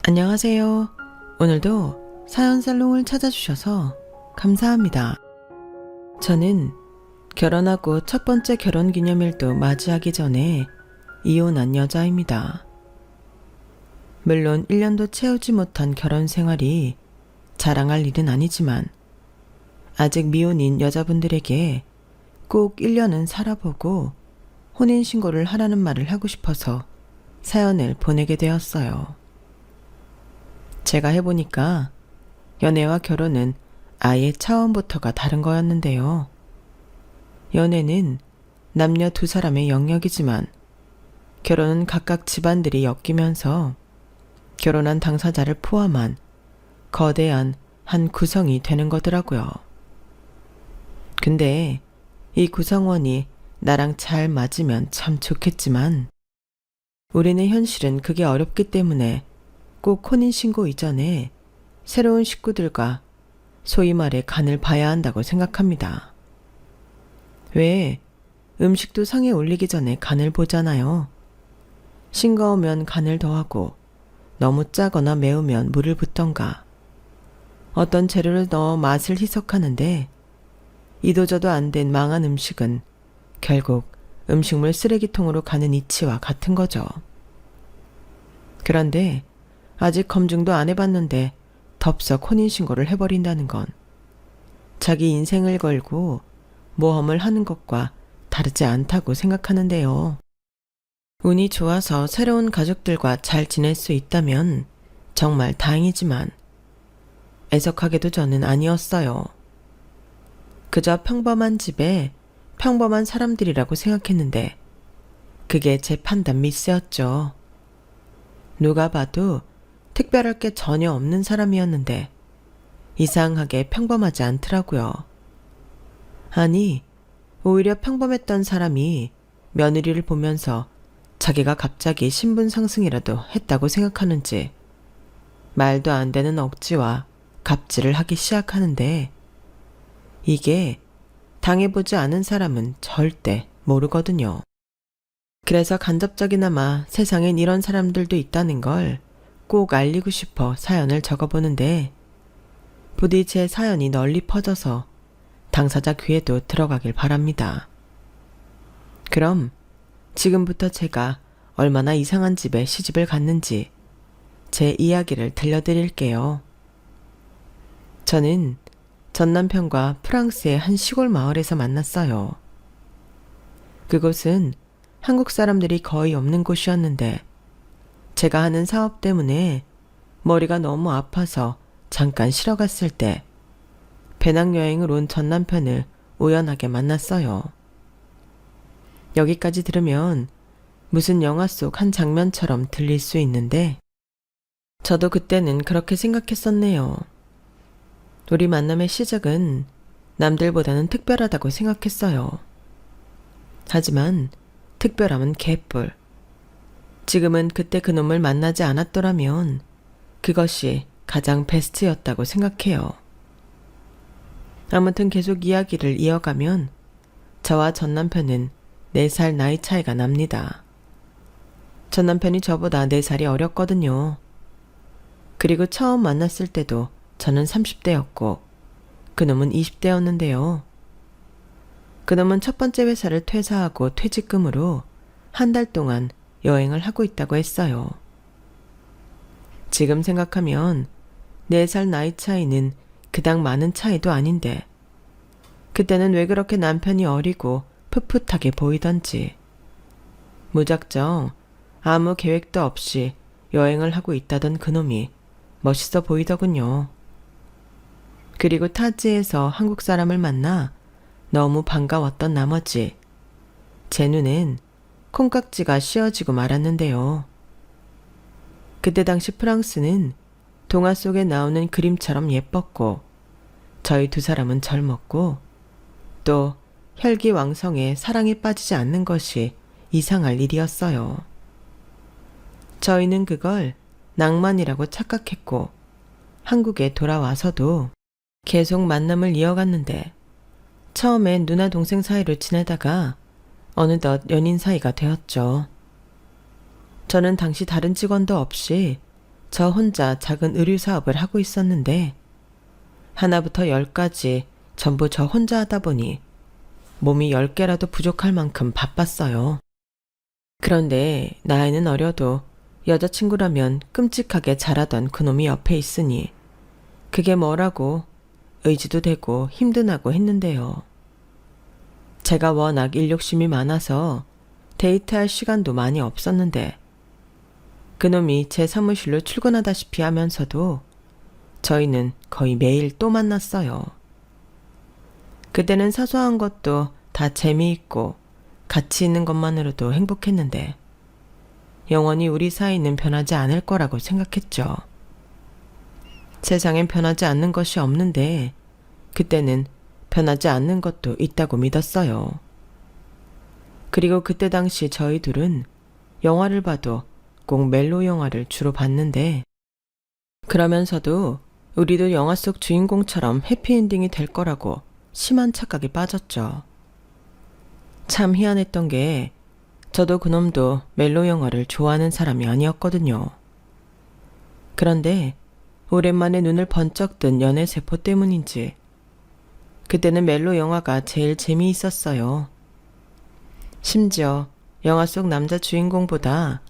안녕하세요. 오늘도 사연살롱을 찾아주셔서 감사합니다. 저는 결혼하고 첫 번째 결혼기념일도 맞이하기 전에 이혼한 여자입니다. 물론 1년도 채우지 못한 결혼 생활이 자랑할 일은 아니지만 아직 미혼인 여자분들에게 꼭 1년은 살아보고 혼인신고를 하라는 말을 하고 싶어서 사연을 보내게 되었어요. 제가 해보니까 연애와 결혼은 아예 차원부터가 다른 거였는데요. 연애는 남녀 두 사람의 영역이지만 결혼은 각각 집안들이 엮이면서 결혼한 당사자를 포함한 거대한 한 구성이 되는 거더라고요. 근데 이 구성원이 나랑 잘 맞으면 참 좋겠지만 우리는 현실은 그게 어렵기 때문에 꼭 혼인신고 이전에 새로운 식구들과 소위 말해 간을 봐야 한다고 생각합니다. 왜 음식도 상에 올리기 전에 간을 보잖아요. 싱거우면 간을 더하고 너무 짜거나 매우면 물을 붓던가 어떤 재료를 넣어 맛을 희석하는데 이도저도 안 된 망한 음식은 결국 음식물 쓰레기통으로 가는 이치와 같은 거죠. 그런데 아직 검증도 안 해봤는데 덥석 혼인신고를 해버린다는 건 자기 인생을 걸고 모험을 하는 것과 다르지 않다고 생각하는데요. 운이 좋아서 새로운 가족들과 잘 지낼 수 있다면 정말 다행이지만 애석하게도 저는 아니었어요. 그저 평범한 집에 평범한 사람들이라고 생각했는데 그게 제 판단 미스였죠. 누가 봐도 특별할 게 전혀 없는 사람이었는데 이상하게 평범하지 않더라고요. 아니, 오히려 평범했던 사람이 며느리를 보면서 자기가 갑자기 신분 상승이라도 했다고 생각하는지 말도 안 되는 억지와 갑질을 하기 시작하는데 이게 당해보지 않은 사람은 절대 모르거든요. 그래서 간접적이나마 세상엔 이런 사람들도 있다는 걸 꼭 알리고 싶어 사연을 적어보는데 부디 제 사연이 널리 퍼져서 당사자 귀에도 들어가길 바랍니다. 그럼 지금부터 제가 얼마나 이상한 집에 시집을 갔는지 제 이야기를 들려드릴게요. 저는 전 남편과 프랑스의 한 시골 마을에서 만났어요. 그곳은 한국 사람들이 거의 없는 곳이었는데 제가 하는 사업 때문에 머리가 너무 아파서 잠깐 쉬러 갔을 때 배낭여행을 온 전 남편을 우연하게 만났어요. 여기까지 들으면 무슨 영화 속 한 장면처럼 들릴 수 있는데 저도 그때는 그렇게 생각했었네요. 우리 만남의 시작은 남들보다는 특별하다고 생각했어요. 하지만 특별함은 개뿔. 지금은 그때 그놈을 만나지 않았더라면 그것이 가장 베스트였다고 생각해요. 아무튼 계속 이야기를 이어가면 저와 전 남편은 4살 나이 차이가 납니다. 전 남편이 저보다 4살이 어렸거든요. 그리고 처음 만났을 때도 저는 30대였고 그놈은 20대였는데요. 그놈은 첫 번째 회사를 퇴사하고 퇴직금으로 한 달 동안 여행을 하고 있다고 했어요. 지금 생각하면 4살 나이 차이는 그닥 많은 차이도 아닌데 그때는 왜 그렇게 남편이 어리고 풋풋하게 보이던지 무작정 아무 계획도 없이 여행을 하고 있다던 그놈이 멋있어 보이더군요. 그리고 타지에서 한국 사람을 만나 너무 반가웠던 나머지 제 눈엔 콩깍지가 씌어지고 말았는데요. 그때 당시 프랑스는 동화 속에 나오는 그림처럼 예뻤고 저희 두 사람은 젊었고 또 혈기왕성해 사랑에 빠지지 않는 것이 이상할 일이었어요. 저희는 그걸 낭만이라고 착각했고 한국에 돌아와서도 계속 만남을 이어갔는데 처음엔 누나 동생 사이로 지내다가 어느덧 연인 사이가 되었죠. 저는 당시 다른 직원도 없이 저 혼자 작은 의류 사업을 하고 있었는데 하나부터 열까지 전부 저 혼자 하다 보니 몸이 10개라도 부족할 만큼 바빴어요. 그런데 나이는 어려도 여자친구라면 끔찍하게 잘하던 그놈이 옆에 있으니 그게 뭐라고 의지도 되고 힘든하고 했는데요. 제가 워낙 일욕심이 많아서 데이트할 시간도 많이 없었는데 그놈이 제 사무실로 출근하다시피 하면서도 저희는 거의 매일 또 만났어요. 그때는 사소한 것도 다 재미있고 같이 있는 것만으로도 행복했는데 영원히 우리 사이는 변하지 않을 거라고 생각했죠. 세상엔 변하지 않는 것이 없는데 그때는 변하지 않는 것도 있다고 믿었어요. 그리고 그때 당시 저희 둘은 영화를 봐도 꼭 멜로 영화를 주로 봤는데 그러면서도 우리도 영화 속 주인공처럼 해피엔딩이 될 거라고 심한 착각에 빠졌죠. 참 희한했던 게 저도 그놈도 멜로 영화를 좋아하는 사람이 아니었거든요. 그런데 오랜만에 눈을 번쩍 뜬 연애세포 때문인지 그때는 멜로 영화가 제일 재미있었어요. 심지어 영화 속 남자 주인공보다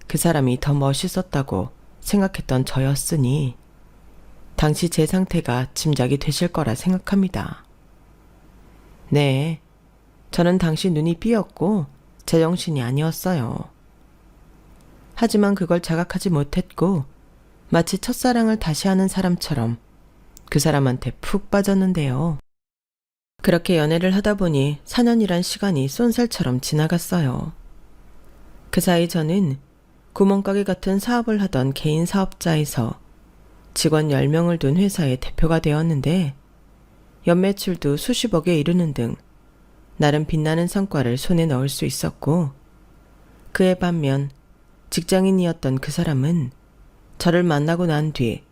그 사람이 더 멋있었다고 생각했던 저였으니 당시 제 상태가 짐작이 되실 거라 생각합니다. 네, 저는 당시 눈이 삐었고 제정신이 아니었어요. 하지만 그걸 자각하지 못했고 마치 첫사랑을 다시 하는 사람처럼 그 사람한테 푹 빠졌는데요. 그렇게 연애를 하다 보니 4년이란 시간이 쏜살처럼 지나갔어요. 그 사이 저는 구멍가게 같은 사업을 하던 개인 사업자에서 직원 10명을 둔 회사의 대표가 되었는데 연매출도 수십억에 이르는 등 나름 빛나는 성과를 손에 넣을 수 있었고 그에 반면 직장인이었던 그 사람은 저를 만나고 난 뒤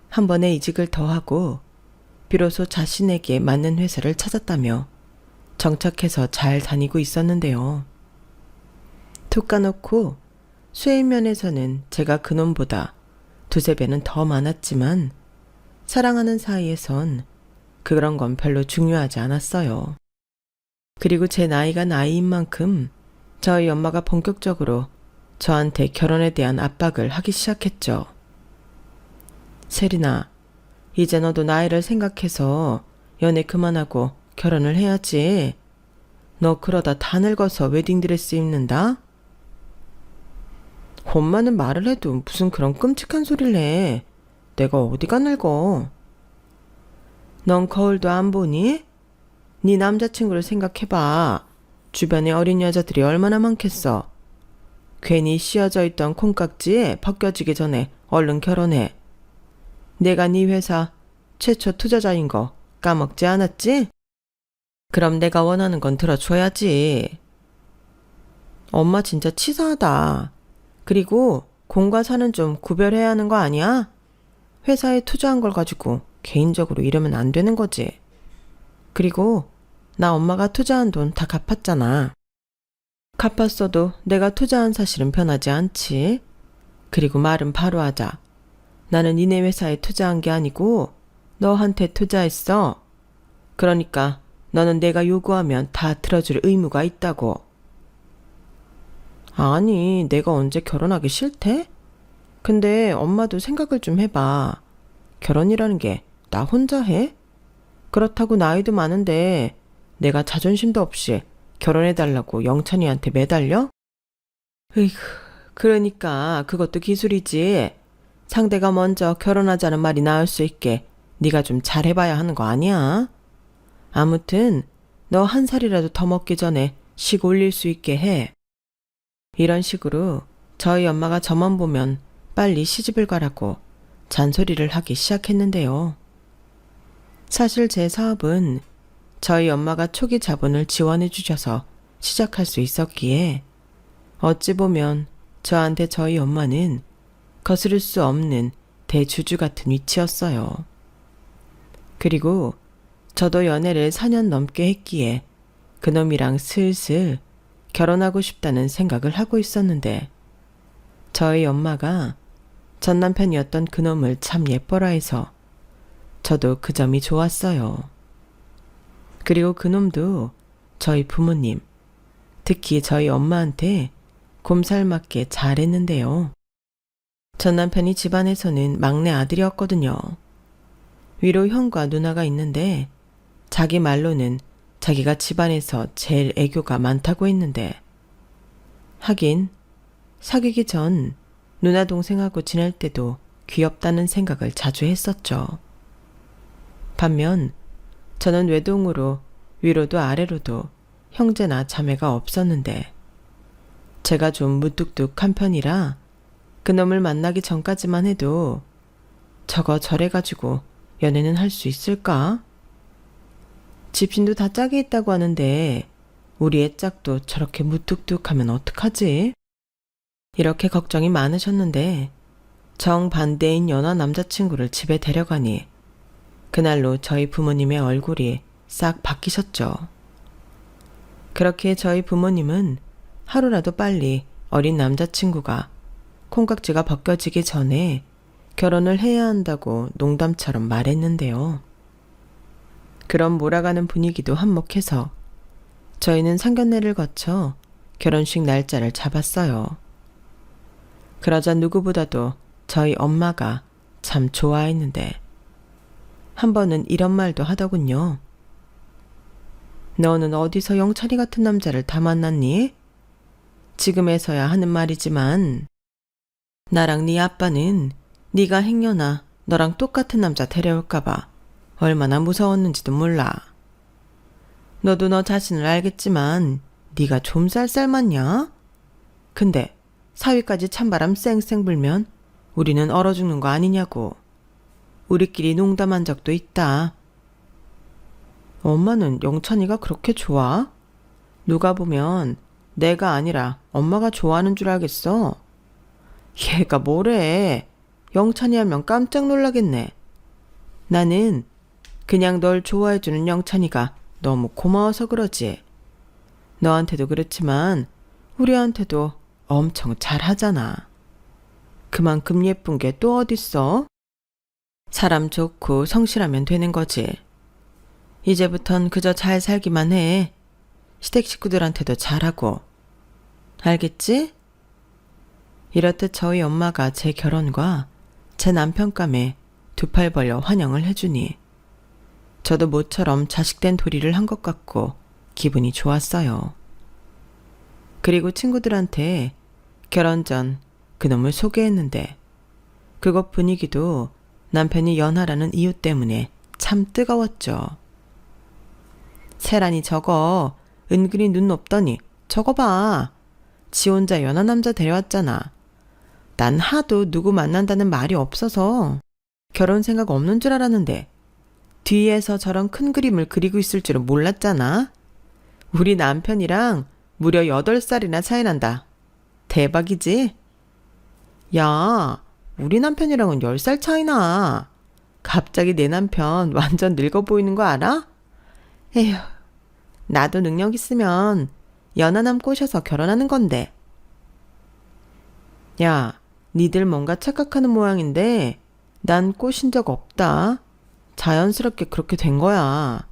한 번에 이직을 더하고 비로소 자신에게 맞는 회사를 찾았다며 정착해서 잘 다니고 있었는데요. 툭 까놓고 수입 면에서는 제가 그놈보다 두세 배는 더 많았지만 사랑하는 사이에선 그런 건 별로 중요하지 않았어요. 그리고 제 나이가 나이인 만큼 저희 엄마가 본격적으로 저한테 결혼에 대한 압박을 하기 시작했죠. 세린아, 이제 너도 나이를 생각해서 연애 그만하고 결혼을 해야지. 너 그러다 다 늙어서 웨딩드레스 입는다? 엄마는 말을 해도 무슨 그런 끔찍한 소리를 해. 내가 어디가 늙어. 넌 거울도 안 보니? 네 남자친구를 생각해봐. 주변에 어린 여자들이 얼마나 많겠어. 괜히 씌어져 있던 콩깍지에 벗겨지기 전에 얼른 결혼해. 내가 네 회사 최초 투자자인 거 까먹지 않았지? 그럼 내가 원하는 건 들어줘야지. 엄마 진짜 치사하다. 그리고 공과 사는 좀 구별해야 하는 거 아니야? 회사에 투자한 걸 가지고 개인적으로 이러면 안 되는 거지. 그리고 나 엄마가 투자한 돈 다 갚았잖아. 갚았어도 내가 투자한 사실은 변하지 않지. 그리고 말은 바로 하자. 나는 니네 회사에 투자한 게 아니고 너한테 투자했어. 그러니까 너는 내가 요구하면 다 들어줄 의무가 있다고. 아니, 내가 언제 결혼하기 싫대? 근데 엄마도 생각을 좀 해봐. 결혼이라는 게 나 혼자 해? 그렇다고 나이도 많은데 내가 자존심도 없이 결혼해달라고 영찬이한테 매달려? 으이구, 그러니까 그것도 기술이지. 상대가 먼저 결혼하자는 말이 나올 수 있게 네가 좀 잘해봐야 하는 거 아니야? 아무튼 너 한 살이라도 더 먹기 전에 식 올릴 수 있게 해. 이런 식으로 저희 엄마가 저만 보면 빨리 시집을 가라고 잔소리를 하기 시작했는데요. 사실 제 사업은 저희 엄마가 초기 자본을 지원해 주셔서 시작할 수 있었기에 어찌 보면 저한테 저희 엄마는 거스를 수 없는 대주주 같은 위치였어요. 그리고 저도 연애를 4년 넘게 했기에 그놈이랑 슬슬 결혼하고 싶다는 생각을 하고 있었는데 저희 엄마가 전 남편이었던 그놈을 참 예뻐라 해서 저도 그 점이 좋았어요. 그리고 그놈도 저희 부모님, 특히 저희 엄마한테 곰살맞게 잘했는데요. 전 남편이 집안에서는 막내 아들이었거든요. 위로 형과 누나가 있는데 자기 말로는 자기가 집안에서 제일 애교가 많다고 했는데, 하긴 사귀기 전 누나 동생하고 지낼 때도 귀엽다는 생각을 자주 했었죠. 반면 저는 외동으로 위로도 아래로도 형제나 자매가 없었는데, 제가 좀 무뚝뚝한 편이라 그놈을 만나기 전까지만 해도 저거 저래가지고 연애는 할 수 있을까? 집신도 다 짝이 있다고 하는데 우리 애 짝도 저렇게 무뚝뚝하면 어떡하지? 이렇게 걱정이 많으셨는데 정반대인 연하 남자친구를 집에 데려가니 그날로 저희 부모님의 얼굴이 싹 바뀌셨죠. 그렇게 저희 부모님은 하루라도 빨리 어린 남자친구가 콩깍지가 벗겨지기 전에 결혼을 해야 한다고 농담처럼 말했는데요. 그런 몰아가는 분위기도 한몫해서 저희는 상견례를 거쳐 결혼식 날짜를 잡았어요. 그러자 누구보다도 저희 엄마가 참 좋아했는데 한 번은 이런 말도 하더군요. 너는 어디서 영철이 같은 남자를 다 만났니? 지금에서야 하는 말이지만 나랑 네 아빠는 네가 행여나 너랑 똑같은 남자 데려올까봐 얼마나 무서웠는지도 몰라. 너도 너 자신을 알겠지만 네가 좀 쌀쌀맞냐? 근데 사위까지 찬바람 쌩쌩 불면 우리는 얼어 죽는 거 아니냐고. 우리끼리 농담한 적도 있다. 엄마는 영찬이가 그렇게 좋아? 누가 보면 내가 아니라 엄마가 좋아하는 줄 알겠어. 얘가 뭐래. 영찬이 하면 깜짝 놀라겠네. 나는 그냥 널 좋아해주는 영찬이가 너무 고마워서 그러지. 너한테도 그렇지만 우리한테도 엄청 잘하잖아. 그만큼 예쁜 게 또 어딨어? 사람 좋고 성실하면 되는 거지. 이제부턴 그저 잘 살기만 해. 시댁 식구들한테도 잘하고. 알겠지? 이렇듯 저희 엄마가 제 결혼과 제 남편감에 두 팔 벌려 환영을 해주니 저도 모처럼 자식된 도리를 한 것 같고 기분이 좋았어요. 그리고 친구들한테 결혼 전 그놈을 소개했는데 그것 분위기도 남편이 연하라는 이유 때문에 참 뜨거웠죠. 세란이 저거 은근히 눈 높더니 저거 봐. 지 혼자 연하 남자 데려왔잖아. 난 하도 누구 만난다는 말이 없어서 결혼 생각 없는 줄 알았는데 뒤에서 저런 큰 그림을 그리고 있을 줄은 몰랐잖아. 우리 남편이랑 무려 8살이나 차이 난다. 대박이지? 야, 우리 남편이랑은 10살 차이나. 갑자기 내 남편 완전 늙어 보이는 거 알아? 에휴, 나도 능력 있으면 연하남 꼬셔서 결혼하는 건데. 야, 니들 뭔가 착각하는 모양인데 난 꼬신 적 없다. 자연스럽게 그렇게 된 거야.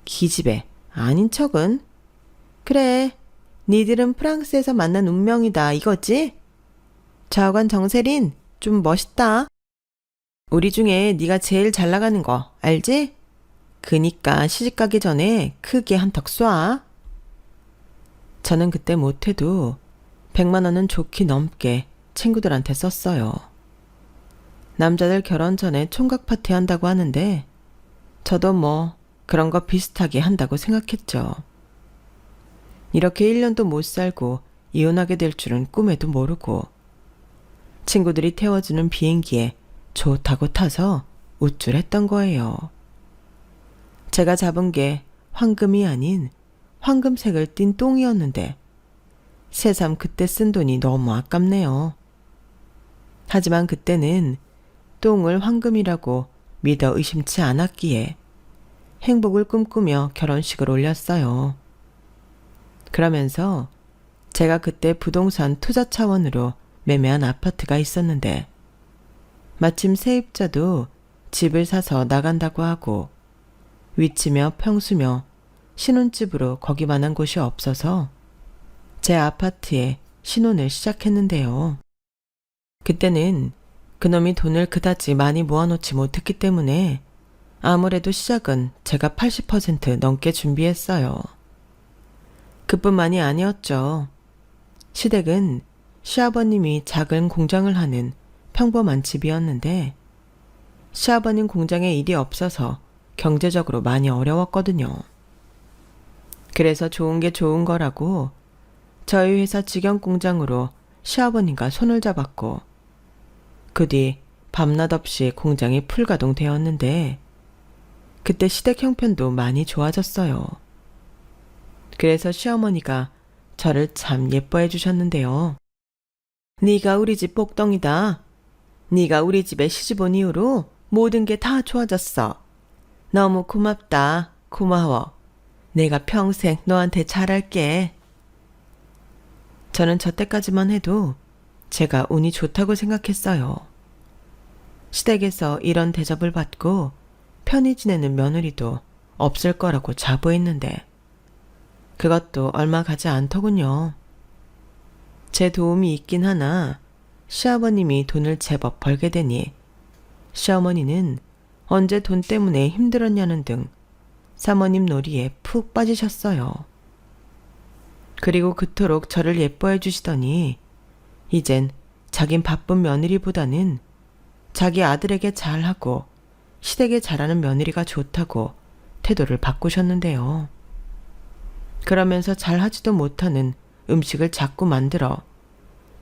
기집애, 아닌 척은? 그래, 니들은 프랑스에서 만난 운명이다 이거지? 좌우간 정세린, 좀 멋있다. 우리 중에 네가 제일 잘 나가는 거 알지? 그니까 시집가기 전에 크게 한턱 쏴. 저는 그때 못해도 100만 원은 좋게 넘게 친구들한테 썼어요. 남자들 결혼 전에 총각 파티 한다고 하는데 저도 뭐 그런 거 비슷하게 한다고 생각했죠. 이렇게 1년도 못 살고 이혼하게 될 줄은 꿈에도 모르고 친구들이 태워주는 비행기에 좋다고 타서 우쭐했던 거예요. 제가 잡은 게 황금이 아닌 황금색을 띤 똥이었는데 새삼 그때 쓴 돈이 너무 아깝네요. 하지만 그때는 똥을 황금이라고 믿어 의심치 않았기에 행복을 꿈꾸며 결혼식을 올렸어요. 그러면서 제가 그때 부동산 투자 차원으로 매매한 아파트가 있었는데 마침 세입자도 집을 사서 나간다고 하고 위치며 평수며 신혼집으로 거기만한 곳이 없어서 제 아파트에 신혼을 시작했는데요. 그때는 그놈이 돈을 그다지 많이 모아놓지 못했기 때문에 아무래도 시작은 제가 80% 넘게 준비했어요. 그뿐만이 아니었죠. 시댁은 시아버님이 작은 공장을 하는 평범한 집이었는데 시아버님 공장에 일이 없어서 경제적으로 많이 어려웠거든요. 그래서 좋은 게 좋은 거라고 저희 회사 직영 공장으로 시아버님과 손을 잡았고 그 뒤 밤낮 없이 공장이 풀가동되었는데 그때 시댁 형편도 많이 좋아졌어요. 그래서 시어머니가 저를 참 예뻐해 주셨는데요. 네가 우리 집 복덩이다. 네가 우리 집에 시집 온 이후로 모든 게 다 좋아졌어. 너무 고맙다. 고마워. 내가 평생 너한테 잘할게. 저는 저때까지만 해도 제가 운이 좋다고 생각했어요. 시댁에서 이런 대접을 받고 편히 지내는 며느리도 없을 거라고 자부했는데 그것도 얼마 가지 않더군요. 제 도움이 있긴 하나 시아버님이 돈을 제법 벌게 되니 시어머니는 언제 돈 때문에 힘들었냐는 등 사모님 놀이에 푹 빠지셨어요. 그리고 그토록 저를 예뻐해 주시더니 이젠 자긴 바쁜 며느리보다는 자기 아들에게 잘하고 시댁에 잘하는 며느리가 좋다고 태도를 바꾸셨는데요. 그러면서 잘하지도 못하는 음식을 자꾸 만들어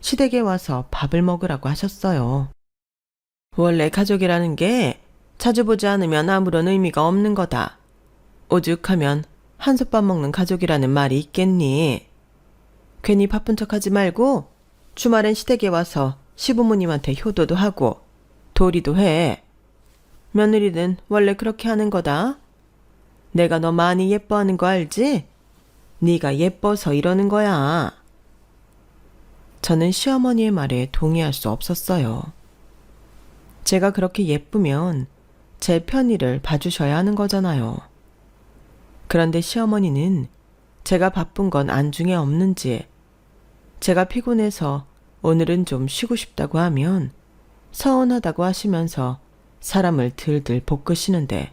시댁에 와서 밥을 먹으라고 하셨어요. 원래 가족이라는 게 자주 보지 않으면 아무런 의미가 없는 거다. 오죽하면 한솥밥 먹는 가족이라는 말이 있겠니? 괜히 바쁜 척하지 말고 주말엔 시댁에 와서 시부모님한테 효도도 하고 도리도 해. 며느리는 원래 그렇게 하는 거다. 내가 너 많이 예뻐하는 거 알지? 네가 예뻐서 이러는 거야. 저는 시어머니의 말에 동의할 수 없었어요. 제가 그렇게 예쁘면 제 편의를 봐주셔야 하는 거잖아요. 그런데 시어머니는 제가 바쁜 건 안중에 없는지 제가 피곤해서 오늘은 좀 쉬고 싶다고 하면 서운하다고 하시면서 사람을 들들 볶으시는데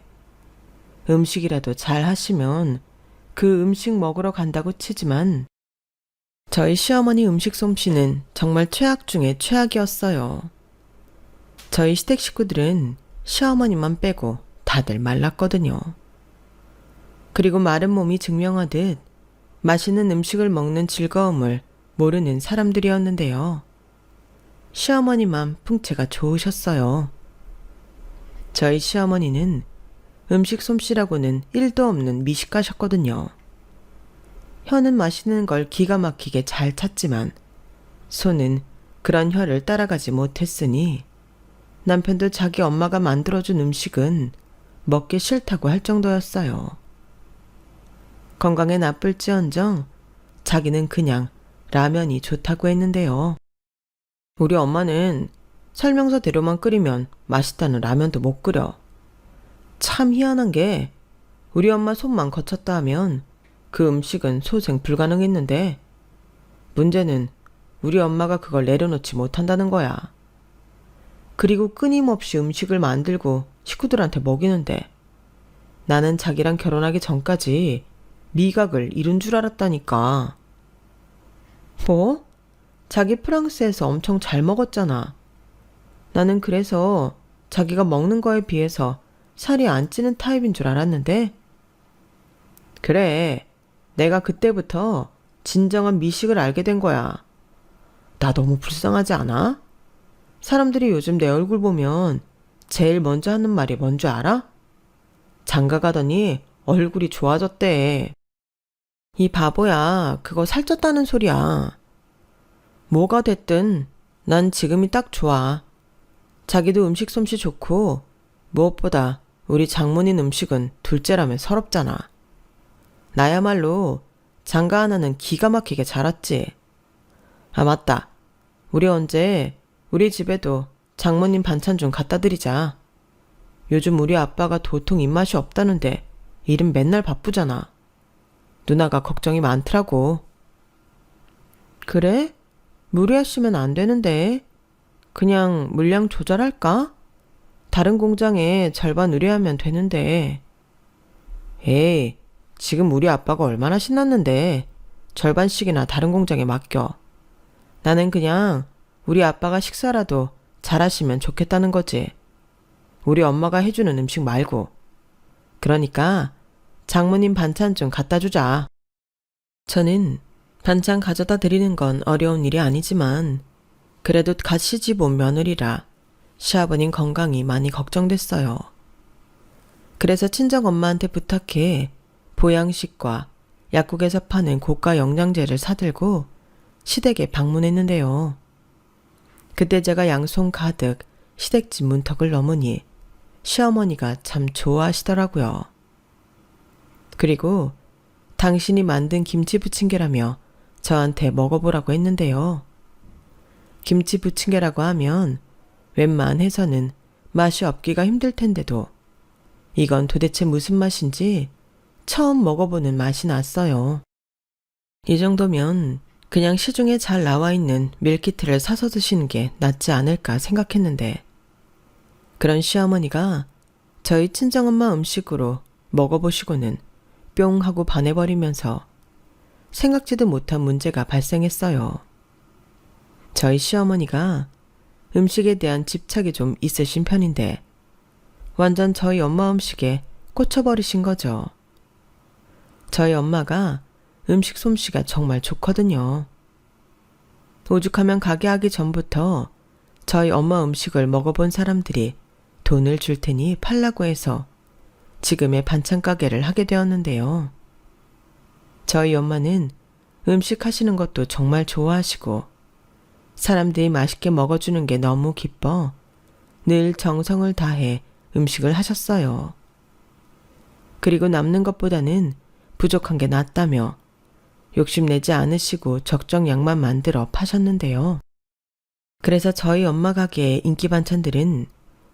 음식이라도 잘 하시면 그 음식 먹으러 간다고 치지만 저희 시어머니 음식 솜씨는 정말 최악 중에 최악이었어요. 저희 시댁 식구들은 시어머니만 빼고 다들 말랐거든요. 그리고 마른 몸이 증명하듯 맛있는 음식을 먹는 즐거움을 모르는 사람들이었는데요. 시어머니만 풍채가 좋으셨어요. 저희 시어머니는 음식 솜씨라고는 1도 없는 미식가셨거든요. 혀는 맛있는 걸 기가 막히게 잘 찾지만 손은 그런 혀를 따라가지 못했으니 남편도 자기 엄마가 만들어준 음식은 먹기 싫다고 할 정도였어요. 건강에 나쁠지언정 자기는 그냥 라면이 좋다고 했는데요. 우리 엄마는 설명서대로만 끓이면 맛있다는 라면도 못 끓여. 참 희한한 게 우리 엄마 손만 거쳤다 하면 그 음식은 소생 불가능했는데 문제는 우리 엄마가 그걸 내려놓지 못한다는 거야. 그리고 끊임없이 음식을 만들고 식구들한테 먹이는데 나는 자기랑 결혼하기 전까지 미각을 잃은 줄 알았다니까. 뭐? 자기 프랑스에서 엄청 잘 먹었잖아. 나는 그래서 자기가 먹는 거에 비해서 살이 안 찌는 타입인 줄 알았는데 그래, 내가 그때부터 진정한 미식을 알게 된 거야. 나 너무 불쌍하지 않아? 사람들이 요즘 내 얼굴 보면 제일 먼저 하는 말이 뭔 줄 알아? 장가 가더니 얼굴이 좋아졌대. 이 바보야, 그거 살쪘다는 소리야. 뭐가 됐든 난 지금이 딱 좋아. 자기도 음식 솜씨 좋고 무엇보다 우리 장모님 음식은 둘째라면 서럽잖아. 나야말로 장가 하나는 기가 막히게 자랐지. 아 맞다. 우리 언제 우리 집에도 장모님 반찬 좀 갖다 드리자. 요즘 우리 아빠가 도통 입맛이 없다는데 일은 맨날 바쁘잖아. 누나가 걱정이 많더라고. 그래? 무리하시면 안 되는데. 그냥 물량 조절할까? 다른 공장에 절반 의뢰하면 되는데. 에이, 지금 우리 아빠가 얼마나 신났는데 절반씩이나 다른 공장에 맡겨. 나는 그냥 우리 아빠가 식사라도 잘하시면 좋겠다는 거지. 우리 엄마가 해주는 음식 말고. 그러니까 장모님 반찬 좀 갖다 주자. 저는 반찬 가져다 드리는 건 어려운 일이 아니지만 그래도 갓 시집 온 며느리라 시아버님 건강이 많이 걱정됐어요. 그래서 친정엄마한테 부탁해 보양식과 약국에서 파는 고가 영양제를 사들고 시댁에 방문했는데요. 그때 제가 양손 가득 시댁집 문턱을 넘으니 시어머니가 참 좋아하시더라고요. 그리고 당신이 만든 김치 부침개라며 저한테 먹어보라고 했는데요. 김치 부침개라고 하면 웬만해서는 맛이 없기가 힘들 텐데도 이건 도대체 무슨 맛인지 처음 먹어보는 맛이 났어요. 이 정도면 그냥 시중에 잘 나와 있는 밀키트를 사서 드시는 게 낫지 않을까 생각했는데 그런 시어머니가 저희 친정엄마 음식으로 먹어보시고는 뿅 하고 반해버리면서 생각지도 못한 문제가 발생했어요. 저희 시어머니가 음식에 대한 집착이 좀 있으신 편인데 완전 저희 엄마 음식에 꽂혀버리신 거죠. 저희 엄마가 음식 솜씨가 정말 좋거든요. 오죽하면 가게 하기 전부터 저희 엄마 음식을 먹어본 사람들이 돈을 줄 테니 팔라고 해서 지금의 반찬 가게를 하게 되었는데요. 저희 엄마는 음식 하시는 것도 정말 좋아하시고 사람들이 맛있게 먹어주는 게 너무 기뻐 늘 정성을 다해 음식을 하셨어요. 그리고 남는 것보다는 부족한 게 낫다며 욕심내지 않으시고 적정 양만 만들어 파셨는데요. 그래서 저희 엄마 가게의 인기 반찬들은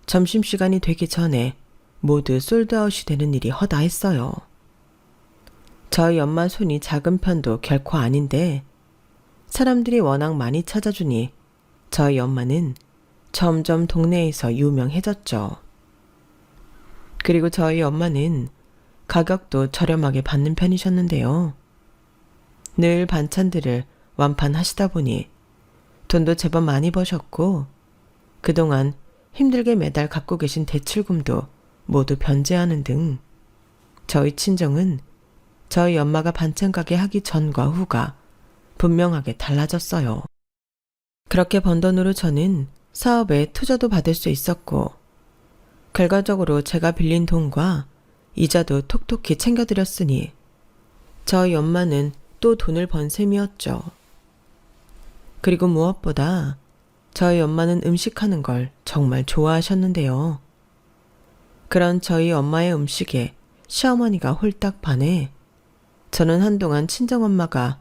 점심시간이 되기 전에 모두 솔드아웃이 되는 일이 허다했어요. 저희 엄마 손이 작은 편도 결코 아닌데 사람들이 워낙 많이 찾아주니 저희 엄마는 점점 동네에서 유명해졌죠. 그리고 저희 엄마는 가격도 저렴하게 받는 편이셨는데요. 늘 반찬들을 완판하시다 보니 돈도 제법 많이 버셨고 그동안 힘들게 매달 갖고 계신 대출금도 모두 변제하는 등 저희 친정은 저희 엄마가 반찬 가게 하기 전과 후가 분명하게 달라졌어요. 그렇게 번 돈으로 저는 사업에 투자도 받을 수 있었고 결과적으로 제가 빌린 돈과 이자도 톡톡히 챙겨드렸으니 저희 엄마는 또 돈을 번 셈이었죠. 그리고 무엇보다 저희 엄마는 음식하는 걸 정말 좋아하셨는데요. 그런 저희 엄마의 음식에 시어머니가 홀딱 반해 저는 한동안 친정엄마가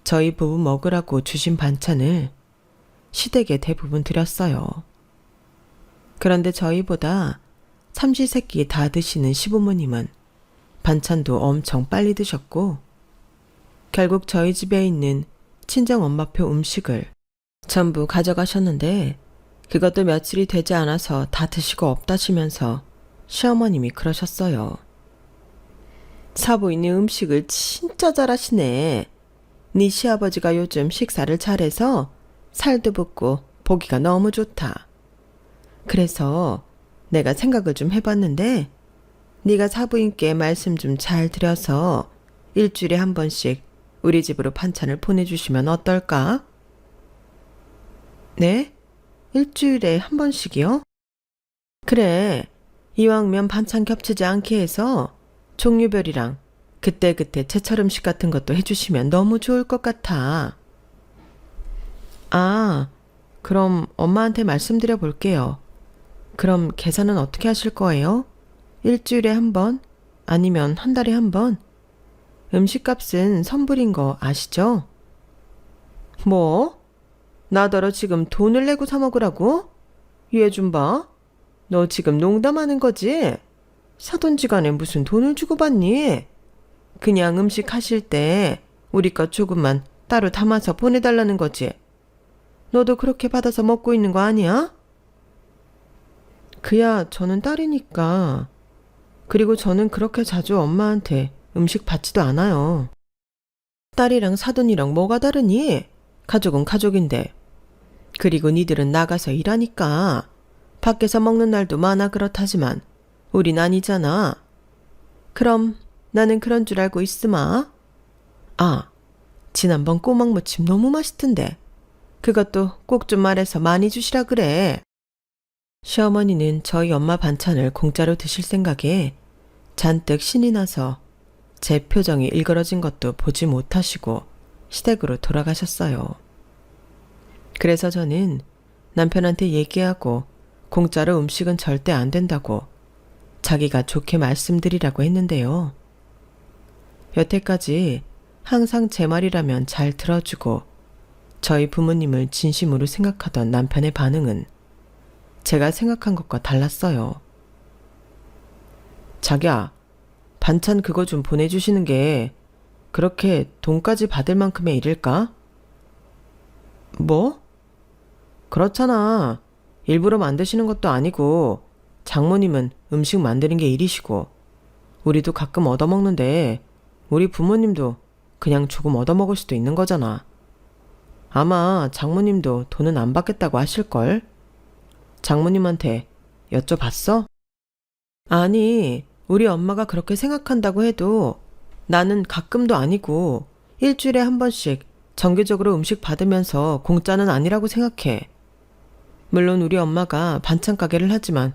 저희 부부 먹으라고 주신 반찬을 시댁에 대부분 드렸어요. 그런데 저희보다 삼시세끼 다 드시는 시부모님은 반찬도 엄청 빨리 드셨고 결국 저희 집에 있는 친정엄마표 음식을 전부 가져가셨는데 그것도 며칠이 되지 않아서 다 드시고 없다시면서 시어머님이 그러셨어요. 사부인이 음식을 진짜 잘하시네. 네 시아버지가 요즘 식사를 잘해서 살도 붙고 보기가 너무 좋다. 그래서 내가 생각을 좀 해봤는데 네가 사부인께 말씀 좀 잘 드려서 일주일에 한 번씩 우리 집으로 반찬을 보내주시면 어떨까? 네? 일주일에 한 번씩이요? 그래, 이왕이면 반찬 겹치지 않게 해서 종류별이랑 그때그때 제철 음식 같은 것도 해주시면 너무 좋을 것 같아. 아, 그럼 엄마한테 말씀드려 볼게요. 그럼 계산은 어떻게 하실 거예요? 일주일에 한 번? 아니면 한 달에 한 번? 음식값은 선불인 거 아시죠? 뭐? 나더러 지금 돈을 내고 사 먹으라고? 얘 좀 봐. 너 지금 농담하는 거지? 사돈지간에 무슨 돈을 주고 받니? 그냥 음식 하실 때 우리 것 조금만 따로 담아서 보내달라는 거지. 너도 그렇게 받아서 먹고 있는 거 아니야? 그야 저는 딸이니까. 그리고 저는 그렇게 자주 엄마한테 음식 받지도 않아요. 딸이랑 사돈이랑 뭐가 다르니? 가족은 가족인데. 그리고 니들은 나가서 일하니까 밖에서 먹는 날도 많아 그렇다지만 우린 아니잖아. 그럼 나는 그런 줄 알고 있으마. 아, 지난번 꼬막무침 너무 맛있던데. 그것도 꼭 좀 말해서 많이 주시라 그래. 시어머니는 저희 엄마 반찬을 공짜로 드실 생각에 잔뜩 신이 나서 제 표정이 일그러진 것도 보지 못하시고 시댁으로 돌아가셨어요. 그래서 저는 남편한테 얘기하고 공짜로 음식은 절대 안 된다고 자기가 좋게 말씀드리라고 했는데요. 여태까지 항상 제 말이라면 잘 들어주고 저희 부모님을 진심으로 생각하던 남편의 반응은 제가 생각한 것과 달랐어요. 자기야, 반찬 그거 좀 보내주시는 게 그렇게 돈까지 받을 만큼의 일일까? 뭐? 그렇잖아. 일부러 만드시는 것도 아니고 장모님은 음식 만드는 게 일이시고 우리도 가끔 얻어먹는데 우리 부모님도 그냥 조금 얻어먹을 수도 있는 거잖아. 아마 장모님도 돈은 안 받겠다고 하실걸? 장모님한테 여쭤봤어? 아니, 우리 엄마가 그렇게 생각한다고 해도 나는 가끔도 아니고 일주일에 한 번씩 정기적으로 음식 받으면서 공짜는 아니라고 생각해. 물론 우리 엄마가 반찬 가게를 하지만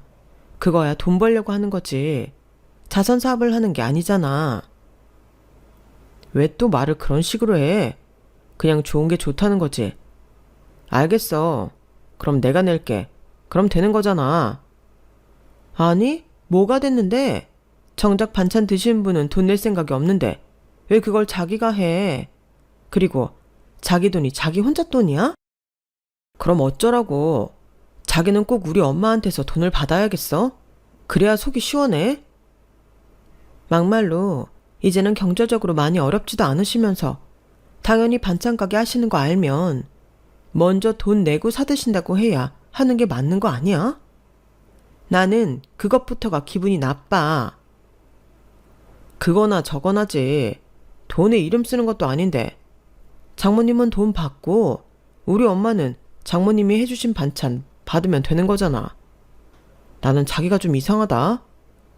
그거야 돈 벌려고 하는 거지. 자선 사업을 하는 게 아니잖아. 왜 또 말을 그런 식으로 해? 그냥 좋은 게 좋다는 거지. 알겠어. 그럼 내가 낼게. 그럼 되는 거잖아. 아니, 뭐가 됐는데? 정작 반찬 드시는 분은 돈 낼 생각이 없는데 왜 그걸 자기가 해? 그리고 자기 돈이 자기 혼자 돈이야? 그럼 어쩌라고? 자기는 꼭 우리 엄마한테서 돈을 받아야겠어? 그래야 속이 시원해? 막말로 이제는 경제적으로 많이 어렵지도 않으시면서 당연히 반찬 가게 하시는 거 알면 먼저 돈 내고 사드신다고 해야 하는 게 맞는 거 아니야? 나는 그것부터가 기분이 나빠. 그거나 저거나지. 돈에 이름 쓰는 것도 아닌데. 장모님은 돈 받고 우리 엄마는 장모님이 해주신 반찬 받으면 되는 거잖아. 나는 자기가 좀 이상하다.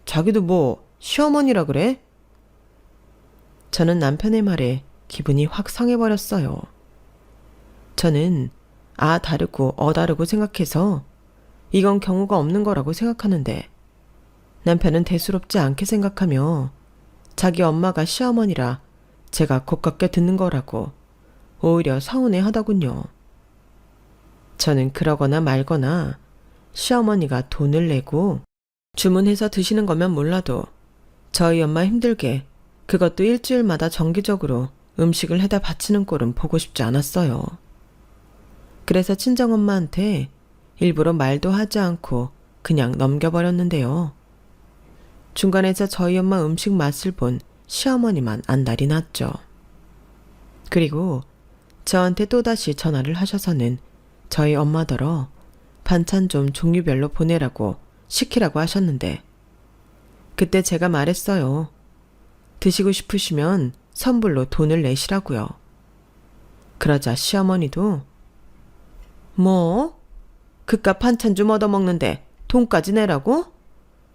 자기도 뭐 시어머니라 그래? 저는 남편의 말에 기분이 확 상해버렸어요. 저는 다르고 다르고 생각해서 이건 경우가 없는 거라고 생각하는데 남편은 대수롭지 않게 생각하며 자기 엄마가 시어머니라 제가 고깝게 듣는 거라고 오히려 서운해 하더군요. 저는 그러거나 말거나 시어머니가 돈을 내고 주문해서 드시는 거면 몰라도 저희 엄마 힘들게 그것도 일주일마다 정기적으로 음식을 해다 바치는 꼴은 보고 싶지 않았어요. 그래서 친정엄마한테 일부러 말도 하지 않고 그냥 넘겨버렸는데요. 중간에서 저희 엄마 음식 맛을 본 시어머니만 안달이 났죠. 그리고 저한테 또다시 전화를 하셔서는 저희 엄마더러 반찬 좀 종류별로 보내라고 시키라고 하셨는데 그때 제가 말했어요. 드시고 싶으시면 선불로 돈을 내시라고요. 그러자 시어머니도 뭐? 그깟 반찬 좀 얻어먹는데 돈까지 내라고?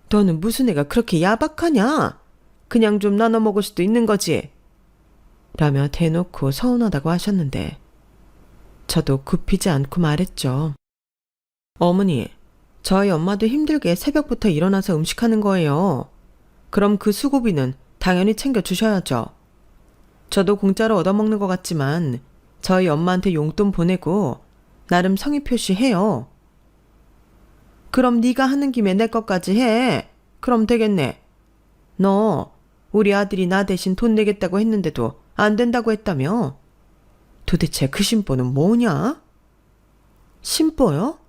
너는 무슨 애가 그렇게 야박하냐? 그냥 좀 나눠 먹을 수도 있는 거지. 라며 대놓고 서운하다고 하셨는데 저도 굽히지 않고 말했죠. 어머니, 저희 엄마도 힘들게 새벽부터 일어나서 음식하는 거예요. 그럼 그 수고비는 당연히 챙겨주셔야죠. 저도 공짜로 얻어먹는 것 같지만 저희 엄마한테 용돈 보내고 나름 성의 표시해요. 그럼 네가 하는 김에 내 것까지 해. 그럼 되겠네. 너 우리 아들이 나 대신 돈 내겠다고 했는데도 안 된다고 했다며? 도대체 그 심보는 뭐냐? 심보요?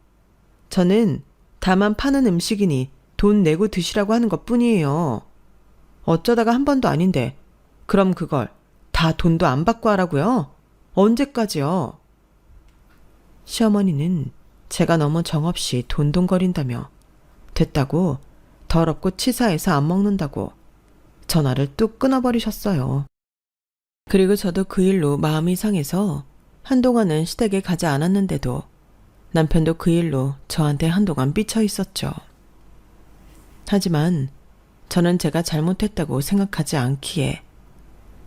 저는 다만 파는 음식이니 돈 내고 드시라고 하는 것 뿐이에요. 어쩌다가 한 번도 아닌데 그럼 그걸 다 돈도 안 받고 하라고요? 언제까지요? 시어머니는 제가 너무 정없이 돈돈거린다며 됐다고 더럽고 치사해서 안 먹는다고 전화를 뚝 끊어버리셨어요. 그리고 저도 그 일로 마음이 상해서 한동안은 시댁에 가지 않았는데도 남편도 그 일로 저한테 한동안 삐쳐 있었죠. 하지만 저는 제가 잘못했다고 생각하지 않기에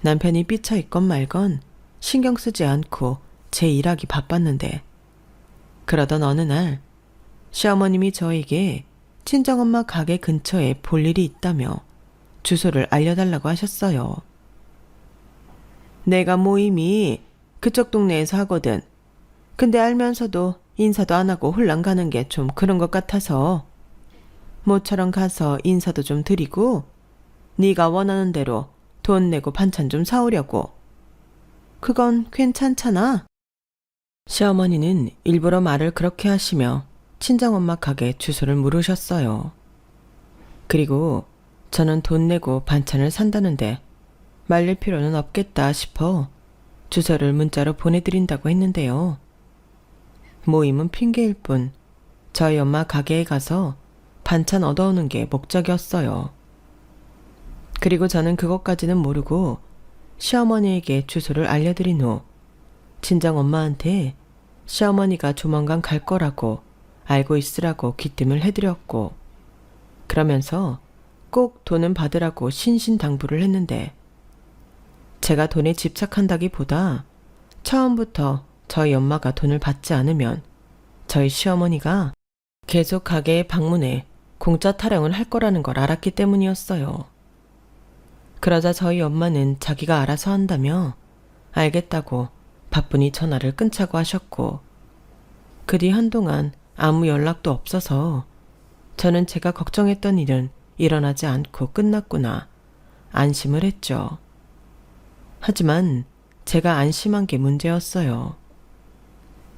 남편이 삐쳐 있건 말건 신경 쓰지 않고 제 일하기 바빴는데 그러던 어느 날 시어머님이 저에게 친정엄마 가게 근처에 볼 일이 있다며 주소를 알려달라고 하셨어요. 내가 모임이 그쪽 동네에서 하거든. 근데 알면서도 인사도 안 하고 홀랑 가는 게 좀 그런 것 같아서 모처럼 가서 인사도 좀 드리고 네가 원하는 대로 돈 내고 반찬 좀 사오려고. 그건 괜찮잖아. 시어머니는 일부러 말을 그렇게 하시며 친정엄마 가게 주소를 물으셨어요. 그리고 저는 돈 내고 반찬을 산다는데 말릴 필요는 없겠다 싶어 주소를 문자로 보내드린다고 했는데요. 모임은 핑계일 뿐 저희 엄마 가게에 가서 반찬 얻어오는 게 목적이었어요. 그리고 저는 그것까지는 모르고 시어머니에게 주소를 알려드린 후 친정엄마한테 시어머니가 조만간 갈 거라고 알고 있으라고 귀띔을 해드렸고 그러면서 꼭 돈은 받으라고 신신당부를 했는데 제가 돈에 집착한다기보다 처음부터 저희 엄마가 돈을 받지 않으면 저희 시어머니가 계속 가게에 방문해 공짜 타령을 할 거라는 걸 알았기 때문이었어요. 그러자 저희 엄마는 자기가 알아서 한다며 알겠다고 바쁘니 전화를 끊자고 하셨고 그 뒤 한동안 아무 연락도 없어서 저는 제가 걱정했던 일은 일어나지 않고 끝났구나 안심을 했죠. 하지만 제가 안심한 게 문제였어요.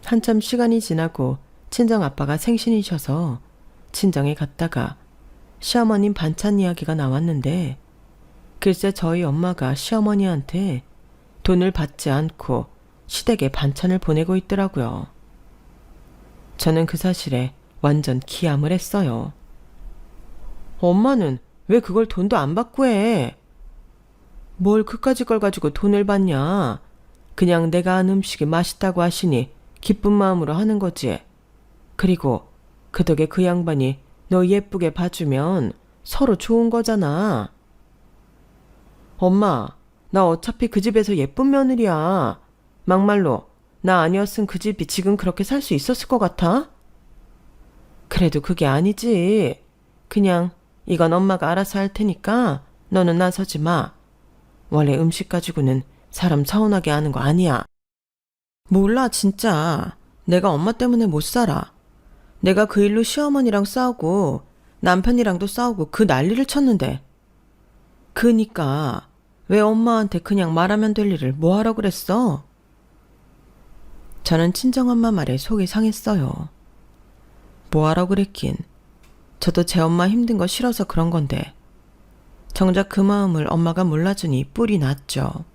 한참 시간이 지나고 친정아빠가 생신이셔서 친정에 갔다가 시어머님 반찬 이야기가 나왔는데 글쎄 저희 엄마가 시어머니한테 돈을 받지 않고 시댁에 반찬을 보내고 있더라고요. 저는 그 사실에 완전 기함을 했어요. 엄마는 왜 그걸 돈도 안 받고 해? 뭘 그까짓 걸 가지고 돈을 받냐? 그냥 내가 한 음식이 맛있다고 하시니 기쁜 마음으로 하는 거지. 그리고 그 덕에 그 양반이 너 예쁘게 봐주면 서로 좋은 거잖아. 엄마, 나 어차피 그 집에서 예쁜 며느리야. 막말로 나 아니었으면 그 집이 지금 그렇게 살 수 있었을 것 같아? 그래도 그게 아니지. 그냥 이건 엄마가 알아서 할 테니까 너는 나서지 마. 원래 음식 가지고는 사람 서운하게 하는 거 아니야. 몰라 진짜. 내가 엄마 때문에 못 살아. 내가 그 일로 시어머니랑 싸우고 남편이랑도 싸우고 그 난리를 쳤는데 그니까 왜 엄마한테 그냥 말하면 될 일을 뭐하러 그랬어? 저는 친정엄마 말에 속이 상했어요. 뭐하러 그랬긴. 저도 제 엄마 힘든 거 싫어서 그런 건데 정작 그 마음을 엄마가 몰라주니 뿔이 났죠.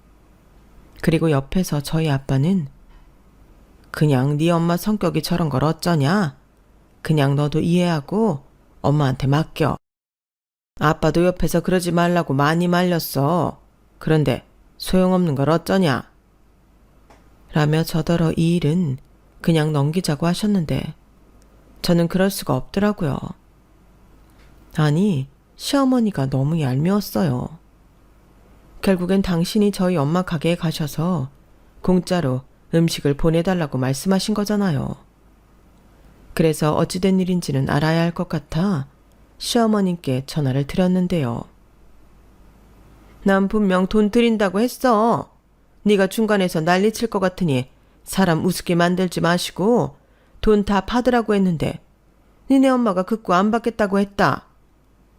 그리고 옆에서 저희 아빠는 그냥 네 엄마 성격이 저런 걸 어쩌냐? 그냥 너도 이해하고 엄마한테 맡겨. 아빠도 옆에서 그러지 말라고 많이 말렸어. 그런데 소용없는 걸 어쩌냐? 라며 저더러 이 일은 그냥 넘기자고 하셨는데 저는 그럴 수가 없더라고요. 아니, 시어머니가 너무 얄미웠어요. 결국엔 당신이 저희 엄마 가게에 가셔서 공짜로 음식을 보내달라고 말씀하신 거잖아요. 그래서 어찌된 일인지는 알아야 할 것 같아 시어머님께 전화를 드렸는데요. 난 분명 돈 드린다고 했어. 네가 중간에서 난리칠 것 같으니 사람 우습게 만들지 마시고 돈 다 받으라고 했는데 니네 엄마가 극구 안 받겠다고 했다.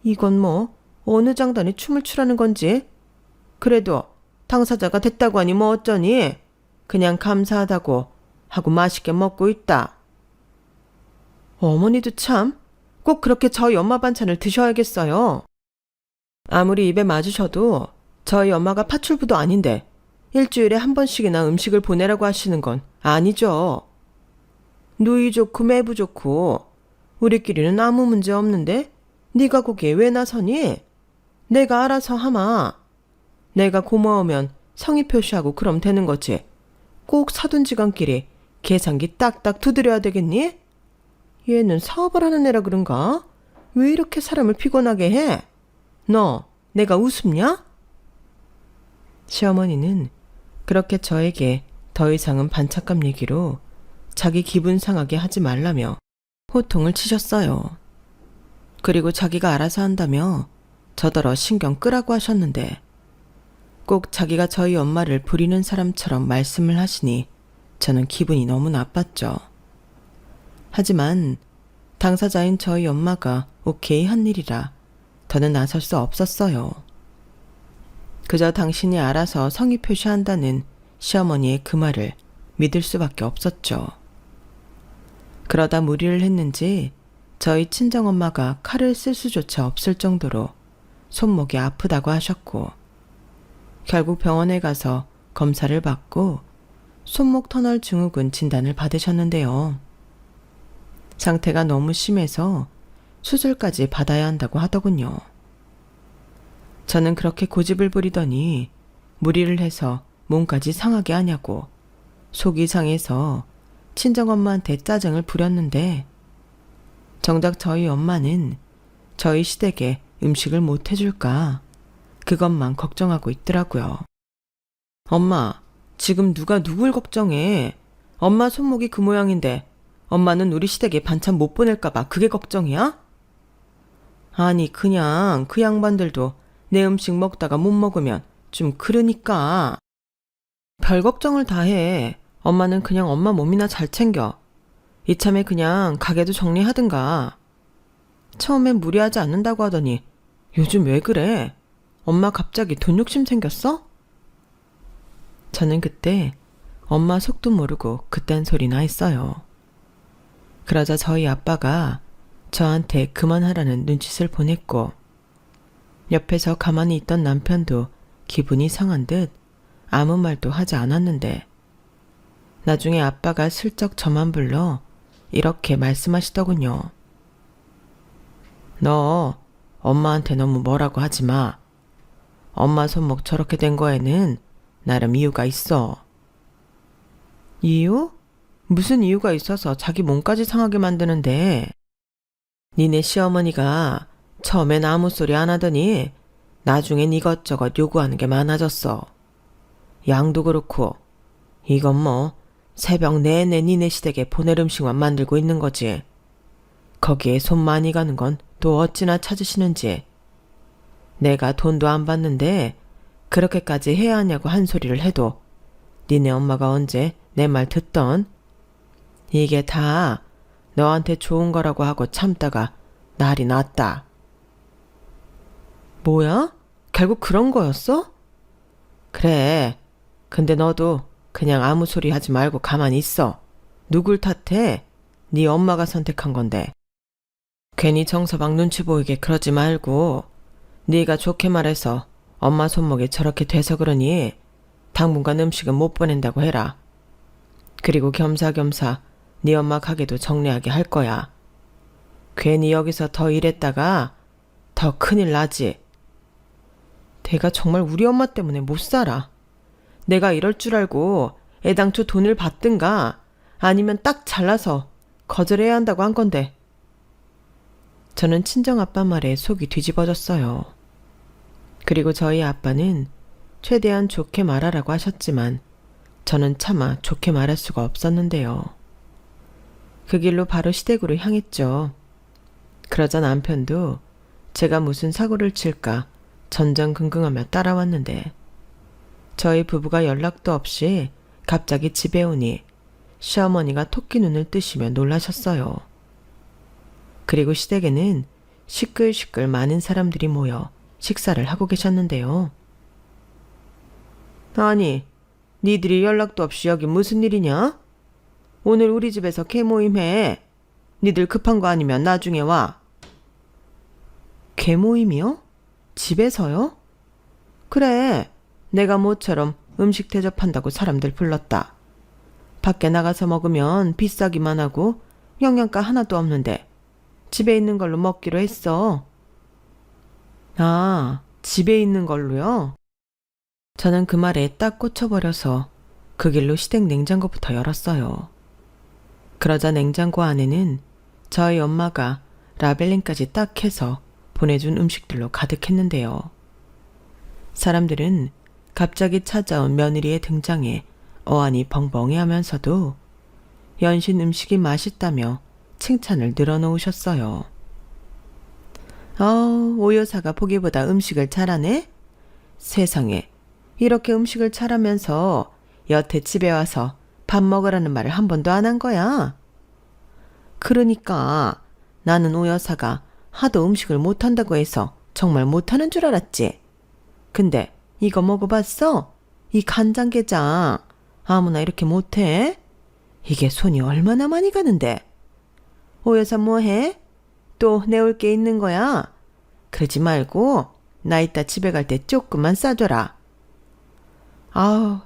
이건 뭐 어느 장단에 춤을 추라는 건지. 그래도 당사자가 됐다고 하니 뭐 어쩌니. 그냥 감사하다고 하고 맛있게 먹고 있다. 어머니도 참, 꼭 그렇게 저희 엄마 반찬을 드셔야겠어요. 아무리 입에 맞으셔도 저희 엄마가 파출부도 아닌데 일주일에 한 번씩이나 음식을 보내라고 하시는 건 아니죠. 누이 좋고 매부 좋고 우리끼리는 아무 문제 없는데 네가 거기에 왜 나서니? 내가 알아서 하마. 내가 고마우면 성의 표시하고 그럼 되는 거지. 꼭 사돈지간끼리 계산기 딱딱 두드려야 되겠니? 얘는 사업을 하는 애라 그런가? 왜 이렇게 사람을 피곤하게 해? 너 내가 우습냐? 시어머니는 그렇게 저에게 더 이상은 반찬값 얘기로 자기 기분 상하게 하지 말라며 호통을 치셨어요. 그리고 자기가 알아서 한다며 저더러 신경 끄라고 하셨는데 꼭 자기가 저희 엄마를 부리는 사람처럼 말씀을 하시니 저는 기분이 너무 나빴죠. 하지만 당사자인 저희 엄마가 오케이 한 일이라 더는 나설 수 없었어요. 그저 당신이 알아서 성의 표시한다는 시어머니의 그 말을 믿을 수밖에 없었죠. 그러다 무리를 했는지 저희 친정엄마가 칼을 쓸 수조차 없을 정도로 손목이 아프다고 하셨고 결국 병원에 가서 검사를 받고 손목 터널 증후군 진단을 받으셨는데요. 상태가 너무 심해서 수술까지 받아야 한다고 하더군요. 저는 그렇게 고집을 부리더니 무리를 해서 몸까지 상하게 하냐고 속이 상해서 친정엄마한테 짜증을 부렸는데 정작 저희 엄마는 저희 시댁에 음식을 못 해줄까 그것만 걱정하고 있더라고요. 엄마, 지금 누가 누굴 걱정해? 엄마 손목이 그 모양인데 엄마는 우리 시댁에 반찬 못 보낼까봐 그게 걱정이야? 아니 그냥 그 양반들도 내 음식 먹다가 못 먹으면 좀 그러니까. 별 걱정을 다 해. 엄마는 그냥 엄마 몸이나 잘 챙겨. 이참에 그냥 가게도 정리하든가. 처음엔 무리하지 않는다고 하더니 요즘 왜 그래? 엄마 갑자기 돈 욕심 생겼어? 저는 그때 엄마 속도 모르고 그딴 소리나 했어요. 그러자 저희 아빠가 저한테 그만하라는 눈짓을 보냈고 옆에서 가만히 있던 남편도 기분이 상한 듯 아무 말도 하지 않았는데 나중에 아빠가 슬쩍 저만 불러 이렇게 말씀하시더군요. 너 엄마한테 너무 뭐라고 하지 마. 엄마 손목 저렇게 된 거에는 나름 이유가 있어. 이유? 무슨 이유가 있어서 자기 몸까지 상하게 만드는데? 니네 시어머니가 처음엔 아무 소리 안 하더니 나중엔 이것저것 요구하는 게 많아졌어. 양도 그렇고 이건 뭐 새벽 내내 니네 시댁에 보낼 음식만 만들고 있는 거지. 거기에 손 많이 가는 건 또 어찌나 찾으시는지. 내가 돈도 안 받는데 그렇게까지 해야 하냐고 한 소리를 해도 니네 엄마가 언제 내 말 듣던? 이게 다 너한테 좋은 거라고 하고 참다가 날이 났다. 뭐야? 결국 그런 거였어? 그래. 근데 너도 그냥 아무 소리 하지 말고 가만히 있어. 누굴 탓해? 네 엄마가 선택한 건데. 괜히 정서방 눈치 보이게 그러지 말고 네가 좋게 말해서 엄마 손목이 저렇게 돼서 그러니 당분간 음식은 못 보낸다고 해라. 그리고 겸사겸사 네 엄마 가게도 정리하게 할 거야. 괜히 여기서 더 일했다가 더 큰일 나지. 내가 정말 우리 엄마 때문에 못 살아. 내가 이럴 줄 알고 애당초 돈을 받든가 아니면 딱 잘라서 거절해야 한다고 한 건데. 저는 친정아빠 말에 속이 뒤집어졌어요. 그리고 저희 아빠는 최대한 좋게 말하라고 하셨지만 저는 차마 좋게 말할 수가 없었는데요. 그 길로 바로 시댁으로 향했죠. 그러자 남편도 제가 무슨 사고를 칠까 전전긍긍하며 따라왔는데 저희 부부가 연락도 없이 갑자기 집에 오니 시어머니가 토끼 눈을 뜨시며 놀라셨어요. 그리고 시댁에는 시끌시끌 많은 사람들이 모여 식사를 하고 계셨는데요. 아니, 니들이 연락도 없이 여기 무슨 일이냐? 오늘 우리 집에서 개모임 해. 니들 급한 거 아니면 나중에 와. 개모임이요? 집에서요? 그래, 내가 모처럼 음식 대접한다고 사람들 불렀다. 밖에 나가서 먹으면 비싸기만 하고 영양가 하나도 없는데 집에 있는 걸로 먹기로 했어. 아, 집에 있는 걸로요? 저는 그 말에 딱 꽂혀버려서 그 길로 시댁 냉장고부터 열었어요. 그러자 냉장고 안에는 저희 엄마가 라벨링까지 딱 해서 보내준 음식들로 가득했는데요. 사람들은 갑자기 찾아온 며느리의 등장에 어안이 벙벙해하면서도 연신 음식이 맛있다며 칭찬을 늘어놓으셨어요. 오 여사가 보기보다 음식을 잘하네? 세상에, 이렇게 음식을 잘하면서 여태 집에 와서 밥 먹으라는 말을 한 번도 안 한 거야. 그러니까 나는 오 여사가 하도 음식을 못한다고 해서 정말 못하는 줄 알았지. 근데 이거 먹어봤어? 이 간장게장 아무나 이렇게 못해? 이게 손이 얼마나 많이 가는데. 오 여사 뭐해? 또 내올 게 있는 거야? 그러지 말고 나 이따 집에 갈 때 조금만 싸줘라. 아우,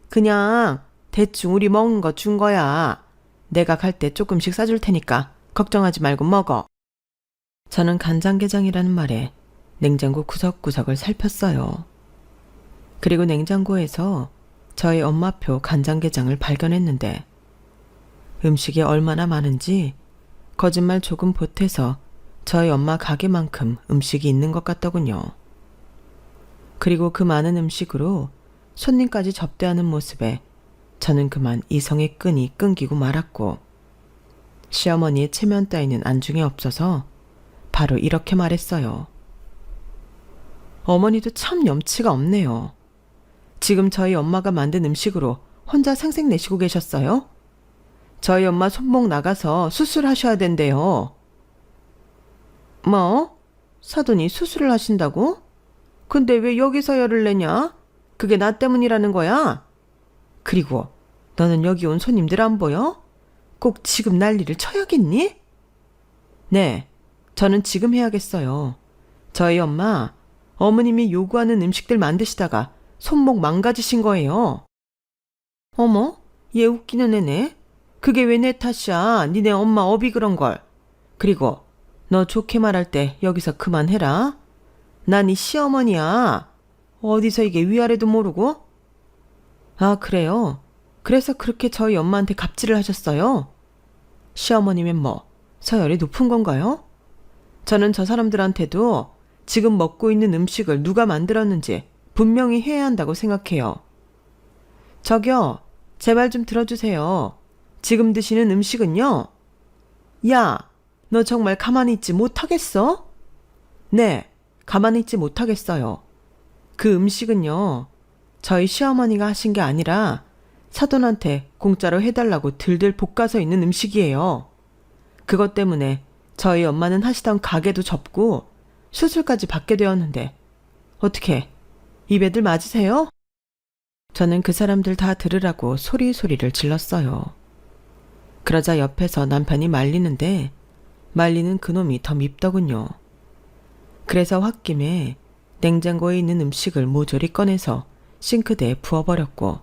그냥 대충 우리 먹은 거 준 거야. 내가 갈 때 조금씩 싸줄 테니까 걱정하지 말고 먹어. 저는 간장게장이라는 말에 냉장고 구석구석을 살폈어요. 그리고 냉장고에서 저희 엄마표 간장게장을 발견했는데 음식이 얼마나 많은지 거짓말 조금 보태서 저희 엄마 가게만큼 음식이 있는 것 같더군요. 그리고 그 많은 음식으로 손님까지 접대하는 모습에 저는 그만 이성의 끈이 끊기고 말았고 시어머니의 체면 따위는 안중에 없어서 바로 이렇게 말했어요. 어머니도 참 염치가 없네요. 지금 저희 엄마가 만든 음식으로 혼자 생색내시고 계셨어요? 저희 엄마 손목 나가서 수술하셔야 된대요. 뭐? 사돈이 수술을 하신다고? 근데 왜 여기서 열을 내냐? 그게 나 때문이라는 거야? 그리고 너는 여기 온 손님들 안 보여? 꼭 지금 난리를 쳐야겠니? 네, 저는 지금 해야겠어요. 저희 엄마, 어머님이 요구하는 음식들 만드시다가 손목 망가지신 거예요. 어머, 얘 웃기는 애네. 그게 왜 내 탓이야? 니네 엄마 업이 그런 걸. 그리고 너 좋게 말할 때 여기서 그만해라. 난 이 시어머니야. 어디서 이게 위아래도 모르고? 아, 그래요? 그래서 그렇게 저희 엄마한테 갑질을 하셨어요? 시어머니면 뭐 서열이 높은 건가요? 저는 저 사람들한테도 지금 먹고 있는 음식을 누가 만들었는지 분명히 해야 한다고 생각해요. 저기요, 제발 좀 들어주세요. 지금 드시는 음식은요? 야, 너 정말 가만히 있지 못하겠어? 네, 가만히 있지 못하겠어요. 그 음식은요, 저희 시어머니가 하신 게 아니라 사돈한테 공짜로 해달라고 들들 볶아서 있는 음식이에요. 그것 때문에 저희 엄마는 하시던 가게도 접고 수술까지 받게 되었는데 어떻게 입에들 맞으세요? 저는 그 사람들 다 들으라고 소리소리를 질렀어요. 그러자 옆에서 남편이 말리는데 말리는 그놈이 더 밉더군요. 그래서 홧김에 냉장고에 있는 음식을 모조리 꺼내서 싱크대에 부어버렸고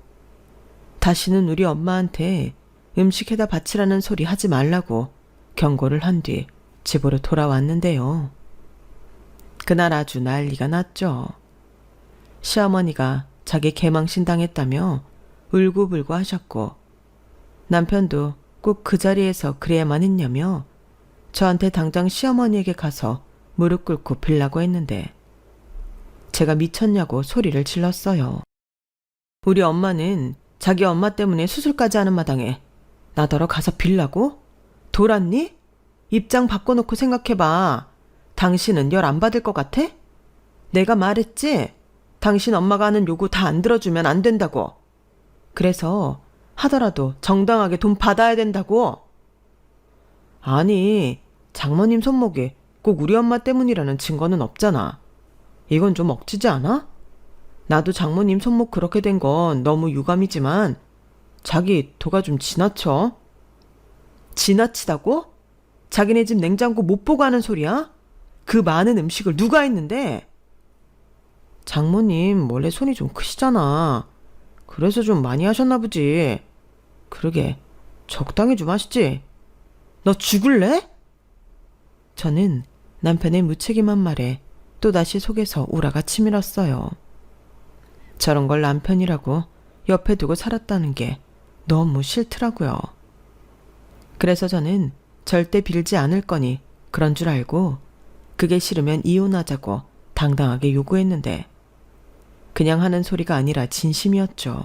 다시는 우리 엄마한테 음식에다 바치라는 소리 하지 말라고 경고를 한 뒤 집으로 돌아왔는데요. 그날 아주 난리가 났죠. 시어머니가 자기 개망신 당했다며 울고불고 하셨고 남편도 꼭 그 자리에서 그래야만 했냐며 저한테 당장 시어머니에게 가서 무릎 꿇고 빌라고 했는데 제가 미쳤냐고 소리를 질렀어요. 우리 엄마는 자기 엄마 때문에 수술까지 하는 마당에 나더러 가서 빌라고? 돌았니? 입장 바꿔놓고 생각해봐. 당신은 열 안 받을 것 같아? 내가 말했지? 당신 엄마가 하는 요구 다 안 들어주면 안 된다고. 그래서 하더라도 정당하게 돈 받아야 된다고. 아니, 장모님 손목이 꼭 우리 엄마 때문이라는 증거는 없잖아. 이건 좀 억지지 않아? 나도 장모님 손목 그렇게 된 건 너무 유감이지만 자기 도가 좀 지나쳐. 지나치다고? 자기네 집 냉장고 못 보고 하는 소리야? 그 많은 음식을 누가 했는데? 장모님 원래 손이 좀 크시잖아. 그래서 좀 많이 하셨나 보지. 그러게 적당히 좀 하시지. 너 죽을래? 저는 남편의 무책임한 말에 또다시 속에서 우라가 치밀었어요. 저런 걸 남편이라고 옆에 두고 살았다는 게 너무 싫더라고요. 그래서 저는 절대 빌지 않을 거니 그런 줄 알고 그게 싫으면 이혼하자고 당당하게 요구했는데 그냥 하는 소리가 아니라 진심이었죠.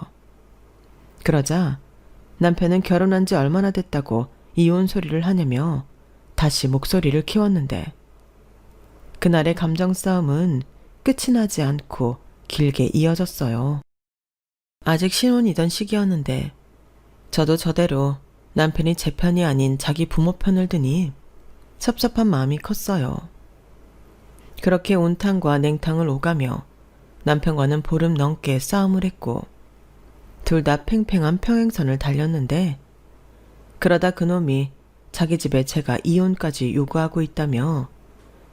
그러자 남편은 결혼한 지 얼마나 됐다고 이혼 소리를 하냐며 다시 목소리를 키웠는데 그날의 감정 싸움은 끝이 나지 않고 길게 이어졌어요. 아직 신혼이던 시기였는데 저도 저대로 남편이 제 편이 아닌 자기 부모 편을 드니 섭섭한 마음이 컸어요. 그렇게 온탕과 냉탕을 오가며 남편과는 보름 넘게 싸움을 했고 둘 다 팽팽한 평행선을 달렸는데 그러다 그놈이 자기 집에 제가 이혼까지 요구하고 있다며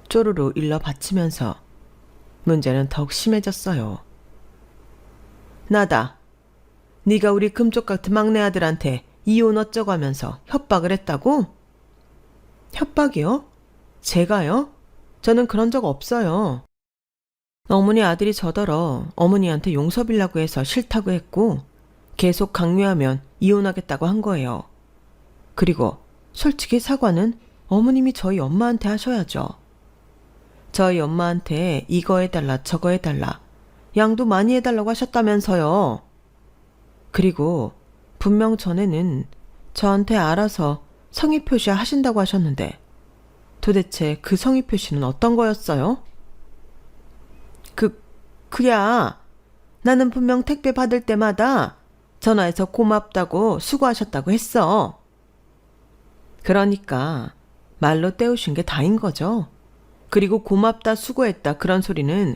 쪼르르 일러 바치면서 문제는 더욱 심해졌어요. 나다. 네가 우리 금쪽 같은 막내 아들한테 이혼 어쩌고 하면서 협박을 했다고? 협박이요? 제가요? 저는 그런 적 없어요. 어머니 아들이 저더러 어머니한테 용서 빌라고 해서 싫다고 했고 계속 강요하면 이혼하겠다고 한 거예요. 그리고 솔직히 사과는 어머님이 저희 엄마한테 하셔야죠. 저희 엄마한테 이거 해달라 저거 해달라 양도 많이 해달라고 하셨다면서요. 그리고 분명 전에는 저한테 알아서 성의 표시 하신다고 하셨는데 도대체 그 성의 표시는 어떤 거였어요? 그야 나는 분명 택배 받을 때마다 전화해서 고맙다고 수고하셨다고 했어. 그러니까 말로 때우신 게 다인 거죠. 그리고 고맙다 수고했다 그런 소리는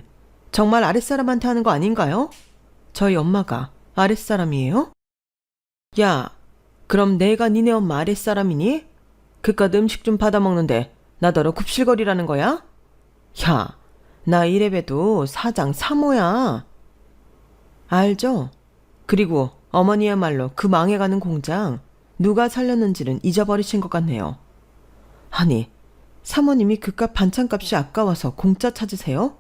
정말 아랫사람한테 하는 거 아닌가요? 저희 엄마가 아랫사람이에요? 야, 그럼 내가 니네 엄마 아랫사람이니? 그깟 음식 좀 받아먹는데 나더러 굽실거리라는 거야? 야, 나 이래봬도 사장 3호야. 알죠? 그리고 어머니야말로 그 망해가는 공장 누가 살렸는지는 잊어버리신 것 같네요. 아니, 사모님이 그깟 반찬값이 아까워서 공짜 찾으세요?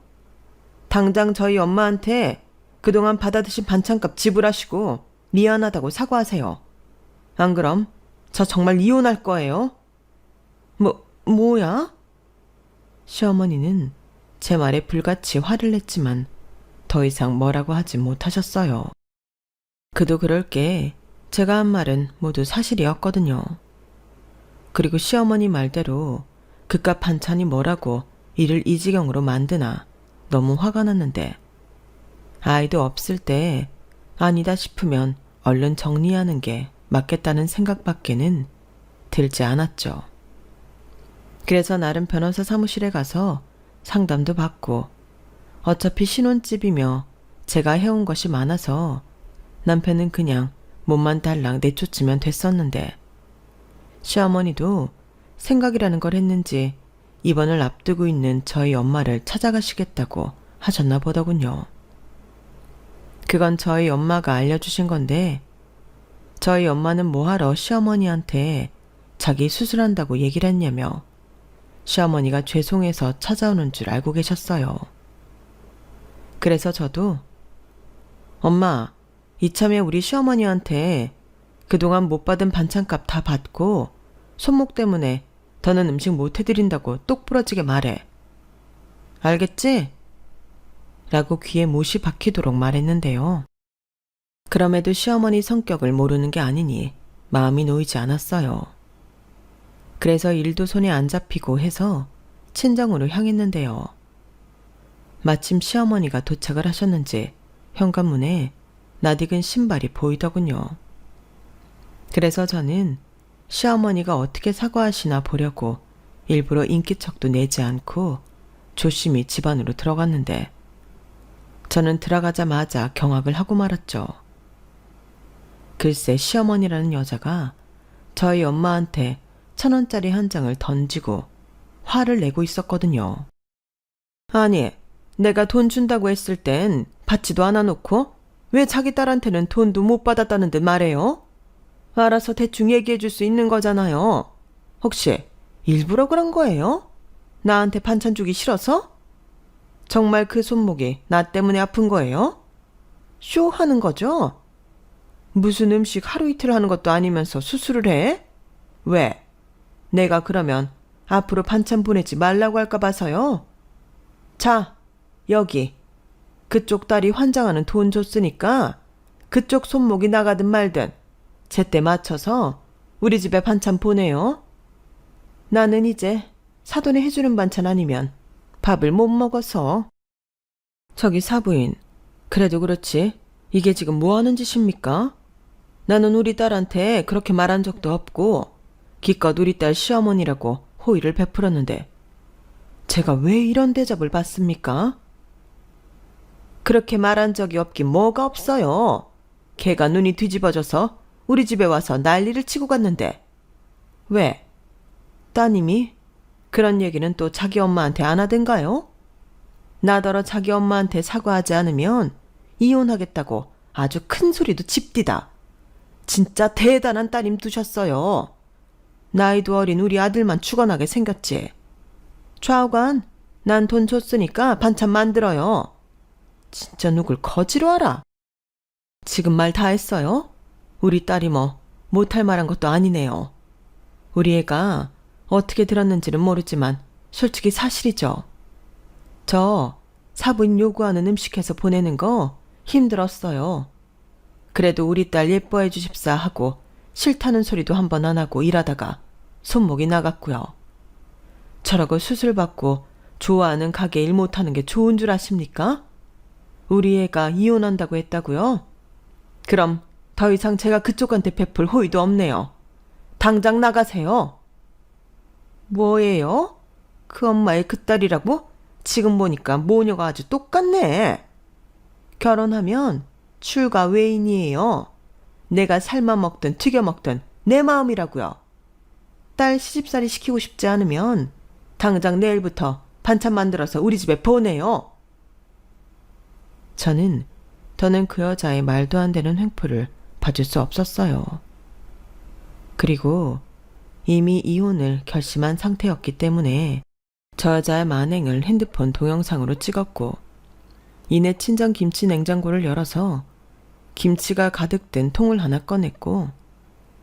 당장 저희 엄마한테 그동안 받아드신 반찬값 지불하시고 미안하다고 사과하세요. 안 그럼 저 정말 이혼할 거예요. 뭐야? 시어머니는 제 말에 불같이 화를 냈지만 더 이상 뭐라고 하지 못하셨어요. 그도 그럴 게 제가 한 말은 모두 사실이었거든요. 그리고 시어머니 말대로 그깟 반찬이 뭐라고 일을 이 지경으로 만드나 너무 화가 났는데 아이도 없을 때 아니다 싶으면 얼른 정리하는 게 맞겠다는 생각밖에는 들지 않았죠. 그래서 나름 변호사 사무실에 가서 상담도 받고 어차피 신혼집이며 제가 해온 것이 많아서 남편은 그냥 몸만 달랑 내쫓으면 됐었는데 시어머니도 생각이라는 걸 했는지 입원을 앞두고 있는 저희 엄마를 찾아가시겠다고 하셨나 보더군요. 그건 저희 엄마가 알려주신 건데 저희 엄마는 뭐하러 시어머니한테 자기 수술한다고 얘기를 했냐며 시어머니가 죄송해서 찾아오는 줄 알고 계셨어요. 그래서 저도 엄마, 이참에 우리 시어머니한테 그동안 못 받은 반찬값 다 받고 손목 때문에 더는 음식 못 해드린다고 똑부러지게 말해. 알겠지? 라고 귀에 못이 박히도록 말했는데요. 그럼에도 시어머니 성격을 모르는 게 아니니 마음이 놓이지 않았어요. 그래서 일도 손에 안 잡히고 해서 친정으로 향했는데요. 마침 시어머니가 도착을 하셨는지 현관문에 낯익은 신발이 보이더군요. 그래서 저는 시어머니가 어떻게 사과하시나 보려고 일부러 인기척도 내지 않고 조심히 집 안으로 들어갔는데 저는 들어가자마자 경악을 하고 말았죠. 글쎄 시어머니라는 여자가 저희 엄마한테 1,000원짜리 한 장을 던지고 화를 내고 있었거든요. 아니, 내가 돈 준다고 했을 땐 받지도 않아 놓고 왜 자기 딸한테는 돈도 못 받았다는 듯 말해요? 알아서 대충 얘기해 줄 수 있는 거잖아요. 혹시 일부러 그런 거예요? 나한테 반찬 주기 싫어서? 정말 그 손목이 나 때문에 아픈 거예요? 쇼하는 거죠? 무슨 음식 하루 이틀 하는 것도 아니면서 수술을 해? 왜? 내가 그러면 앞으로 반찬 보내지 말라고 할까 봐서요? 자, 여기. 그쪽 딸이 환장하는 돈 줬으니까 그쪽 손목이 나가든 말든 제때 맞춰서 우리 집에 반찬 보내요. 나는 이제 사돈이 해주는 반찬 아니면 밥을 못 먹어서. 저기 사부인, 그래도 그렇지. 이게 지금 뭐 하는 짓입니까? 나는 우리 딸한테 그렇게 말한 적도 없고 기껏 우리 딸 시어머니라고 호의를 베풀었는데 제가 왜 이런 대접을 받습니까? 그렇게 말한 적이 없긴 뭐가 없어요. 걔가 눈이 뒤집어져서 우리 집에 와서 난리를 치고 갔는데. 왜? 따님이 그런 얘기는 또 자기 엄마한테 안 하던가요? 나더러 자기 엄마한테 사과하지 않으면 이혼하겠다고 아주 큰 소리도 칩디다. 진짜 대단한 따님 두셨어요. 나이도 어린 우리 아들만 죽어나게 생겼지. 좌우관, 난 돈 줬으니까 반찬 만들어요. 진짜 누굴 거지로 알아? 지금 말 다 했어요? 우리 딸이 뭐 못할 말한 것도 아니네요. 우리 애가 어떻게 들었는지는 모르지만 솔직히 사실이죠. 저 사부인 요구하는 음식해서 보내는 거 힘들었어요. 그래도 우리 딸 예뻐해 주십사 하고 싫다는 소리도 한 번 안 하고 일하다가 손목이 나갔고요. 저러고 수술 받고 좋아하는 가게 일 못하는 게 좋은 줄 아십니까? 우리 애가 이혼한다고 했다고요? 그럼 더 이상 제가 그쪽한테 베풀 호의도 없네요. 당장 나가세요. 뭐예요? 그 엄마의 그 딸이라고? 지금 보니까 모녀가 아주 똑같네. 결혼하면 출가 외인이에요. 내가 삶아 먹든 튀겨 먹든 내 마음이라고요. 딸 시집살이 시키고 싶지 않으면 당장 내일부터 반찬 만들어서 우리 집에 보내요. 저는 더는 그 여자의 말도 안 되는 횡포를 봐줄 수 없었어요. 그리고 이미 이혼을 결심한 상태였기 때문에 저 여자의 만행을 핸드폰 동영상으로 찍었고 이내 친정 김치 냉장고를 열어서 김치가 가득 든 통을 하나 꺼냈고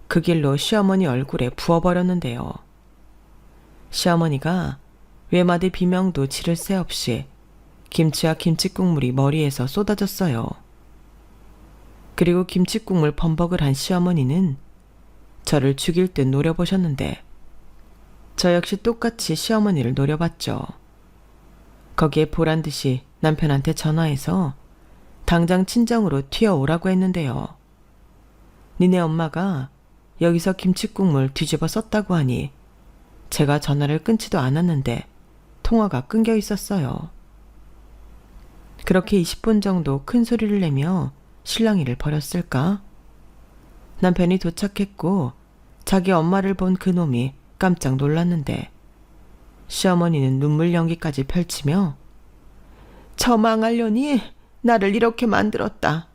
그 길로 시어머니 얼굴에 부어버렸는데요. 시어머니가 외마디 비명도 지를 새 없이 김치와 김치국물이 머리에서 쏟아졌어요. 그리고 김치국물 범벅을 한 시어머니는 저를 죽일 듯 노려보셨는데 저 역시 똑같이 시어머니를 노려봤죠. 거기에 보란 듯이 남편한테 전화해서 당장 친정으로 튀어오라고 했는데요. 니네 엄마가 여기서 김치국물 뒤집어 썼다고 하니 제가 전화를 끊지도 않았는데 통화가 끊겨 있었어요. 그렇게 20분 정도 큰 소리를 내며 실랑이를 벌였을까? 남편이 도착했고 자기 엄마를 본 그놈이 깜짝 놀랐는데 시어머니는 눈물 연기까지 펼치며 저 망할년이 나를 이렇게 만들었다.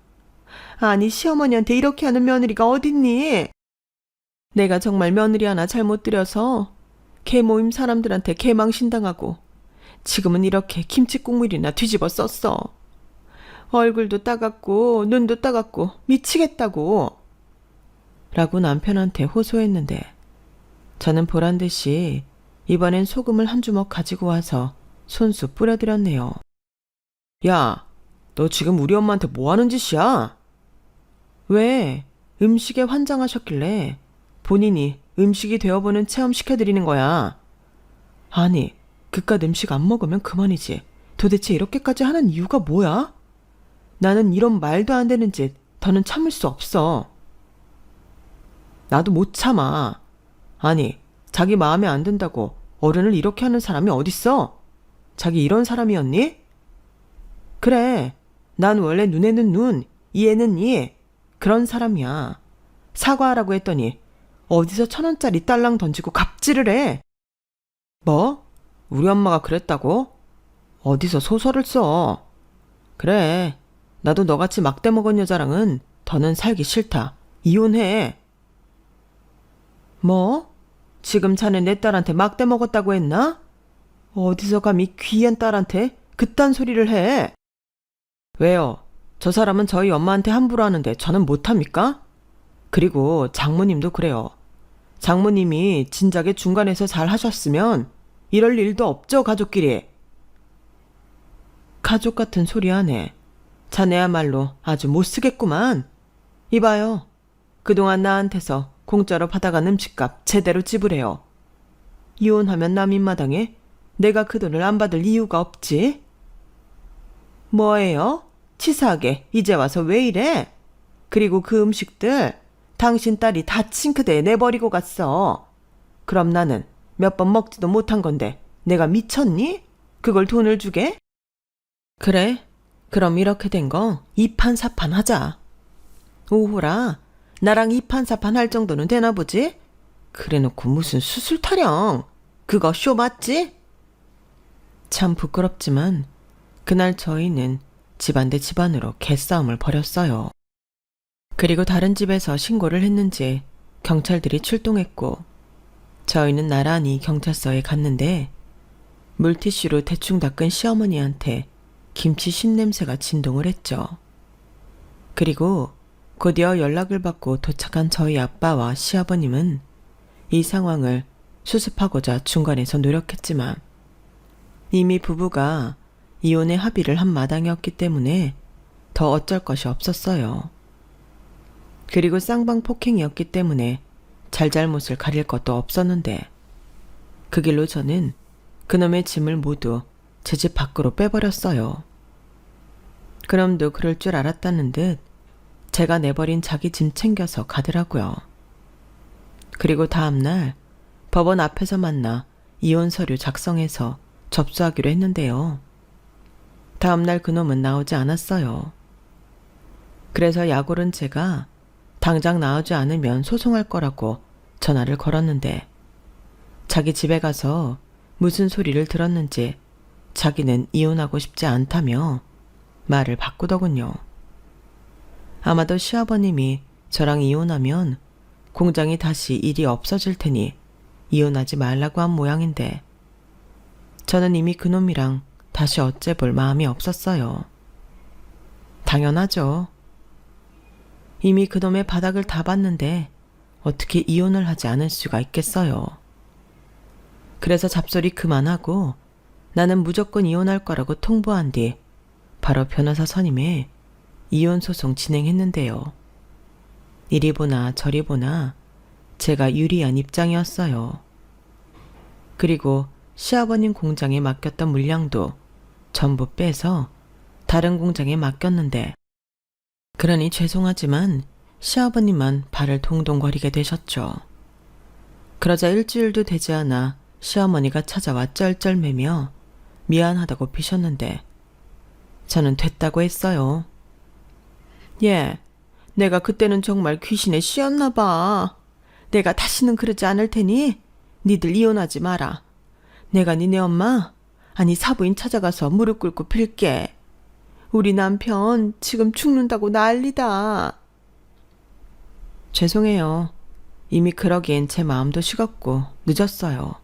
아니 시어머니한테 이렇게 하는 며느리가 어딨니? 내가 정말 며느리 하나 잘못 들여서 개모임 사람들한테 개망신당하고 지금은 이렇게 김치국물이나 뒤집어 썼어. 얼굴도 따갑고 눈도 따갑고 미치겠다고 라고 남편한테 호소했는데 저는 보란듯이 이번엔 소금을 한 주먹 가지고 와서 손수 뿌려드렸네요. 야, 너 지금 우리 엄마한테 뭐 하는 짓이야? 왜? 음식에 환장하셨길래 본인이 음식이 되어보는 체험 시켜드리는 거야. 아니, 그깟 음식 안 먹으면 그만이지. 도대체 이렇게까지 하는 이유가 뭐야? 나는 이런 말도 안 되는 짓 더는 참을 수 없어. 나도 못 참아. 아니, 자기 마음에 안 든다고 어른을 이렇게 하는 사람이 어딨어? 자기 이런 사람이었니? 그래, 난 원래 눈에는 눈, 이에는 이 그런 사람이야. 사과하라고 했더니 어디서 1,000원짜리 딸랑 던지고 갑질을 해? 뭐? 우리 엄마가 그랬다고? 어디서 소설을 써? 그래. 나도 너같이 막대 먹은 여자랑은 더는 살기 싫다. 이혼해. 뭐? 지금 자네 내 딸한테 막대 먹었다고 했나? 어디서 감히 귀한 딸한테 그딴 소리를 해? 왜요? 저 사람은 저희 엄마한테 함부로 하는데 저는 못합니까? 그리고 장모님도 그래요. 장모님이 진작에 중간에서 잘 하셨으면 이럴 일도 없죠, 가족끼리. 가족 같은 소리 하네. 자네야말로 아주 못쓰겠구만. 이봐요. 그동안 나한테서 공짜로 받아간 음식값 제대로 지불해요. 이혼하면 남 입마당에 내가 그 돈을 안 받을 이유가 없지. 뭐예요? 치사하게 이제 와서 왜 이래? 그리고 그 음식들 당신 딸이 다 싱크대에 내버리고 갔어. 그럼 나는 몇 번 먹지도 못한 건데 내가 미쳤니? 그걸 돈을 주게? 그래. 그럼 이렇게 된 거 이판사판 하자. 오호라. 나랑 이판사판 할 정도는 되나 보지? 그래놓고 무슨 수술 타령. 그거 쇼 맞지? 참 부끄럽지만 그날 저희는 집안 대 집안으로 개싸움을 벌였어요. 그리고 다른 집에서 신고를 했는지 경찰들이 출동했고 저희는 나란히 경찰서에 갔는데 물티슈로 대충 닦은 시어머니한테 김치 신냄새가 진동을 했죠. 그리고 곧이어 연락을 받고 도착한 저희 아빠와 시아버님은 이 상황을 수습하고자 중간에서 노력했지만 이미 부부가 이혼의 합의를 한 마당이었기 때문에 더 어쩔 것이 없었어요. 그리고 쌍방 폭행이었기 때문에 잘잘못을 가릴 것도 없었는데 그 길로 저는 그놈의 짐을 모두 제 집 밖으로 빼버렸어요. 그놈도 그럴 줄 알았다는 듯 제가 내버린 자기 짐 챙겨서 가더라고요. 그리고 다음날 법원 앞에서 만나 이혼 서류 작성해서 접수하기로 했는데요. 다음날 그놈은 나오지 않았어요. 그래서 약올은 제가 당장 나오지 않으면 소송할 거라고 전화를 걸었는데 자기 집에 가서 무슨 소리를 들었는지 자기는 이혼하고 싶지 않다며 말을 바꾸더군요. 아마도 시아버님이 저랑 이혼하면 공장이 다시 일이 없어질 테니 이혼하지 말라고 한 모양인데 저는 이미 그놈이랑 다시 어째 볼 마음이 없었어요. 당연하죠. 이미 그놈의 바닥을 다 봤는데 어떻게 이혼을 하지 않을 수가 있겠어요. 그래서 잡소리 그만하고 나는 무조건 이혼할 거라고 통보한 뒤 바로 변호사 선임에 이혼 소송 진행했는데요. 이리 보나 저리 보나 제가 유리한 입장이었어요. 그리고 시아버님 공장에 맡겼던 물량도 전부 빼서 다른 공장에 맡겼는데 그러니 죄송하지만 시아버님만 발을 동동거리게 되셨죠. 그러자 일주일도 되지 않아 시어머니가 찾아와 쩔쩔매며 미안하다고 비셨는데 저는 됐다고 했어요. 예, 내가 그때는 정말 귀신에 씌었나 봐. 내가 다시는 그러지 않을 테니 니들 이혼하지 마라. 내가 니네 엄마, 아니 사부인 찾아가서 무릎 꿇고 빌게. 우리 남편 지금 죽는다고 난리다. 죄송해요. 이미 그러기엔 제 마음도 식었고 늦었어요.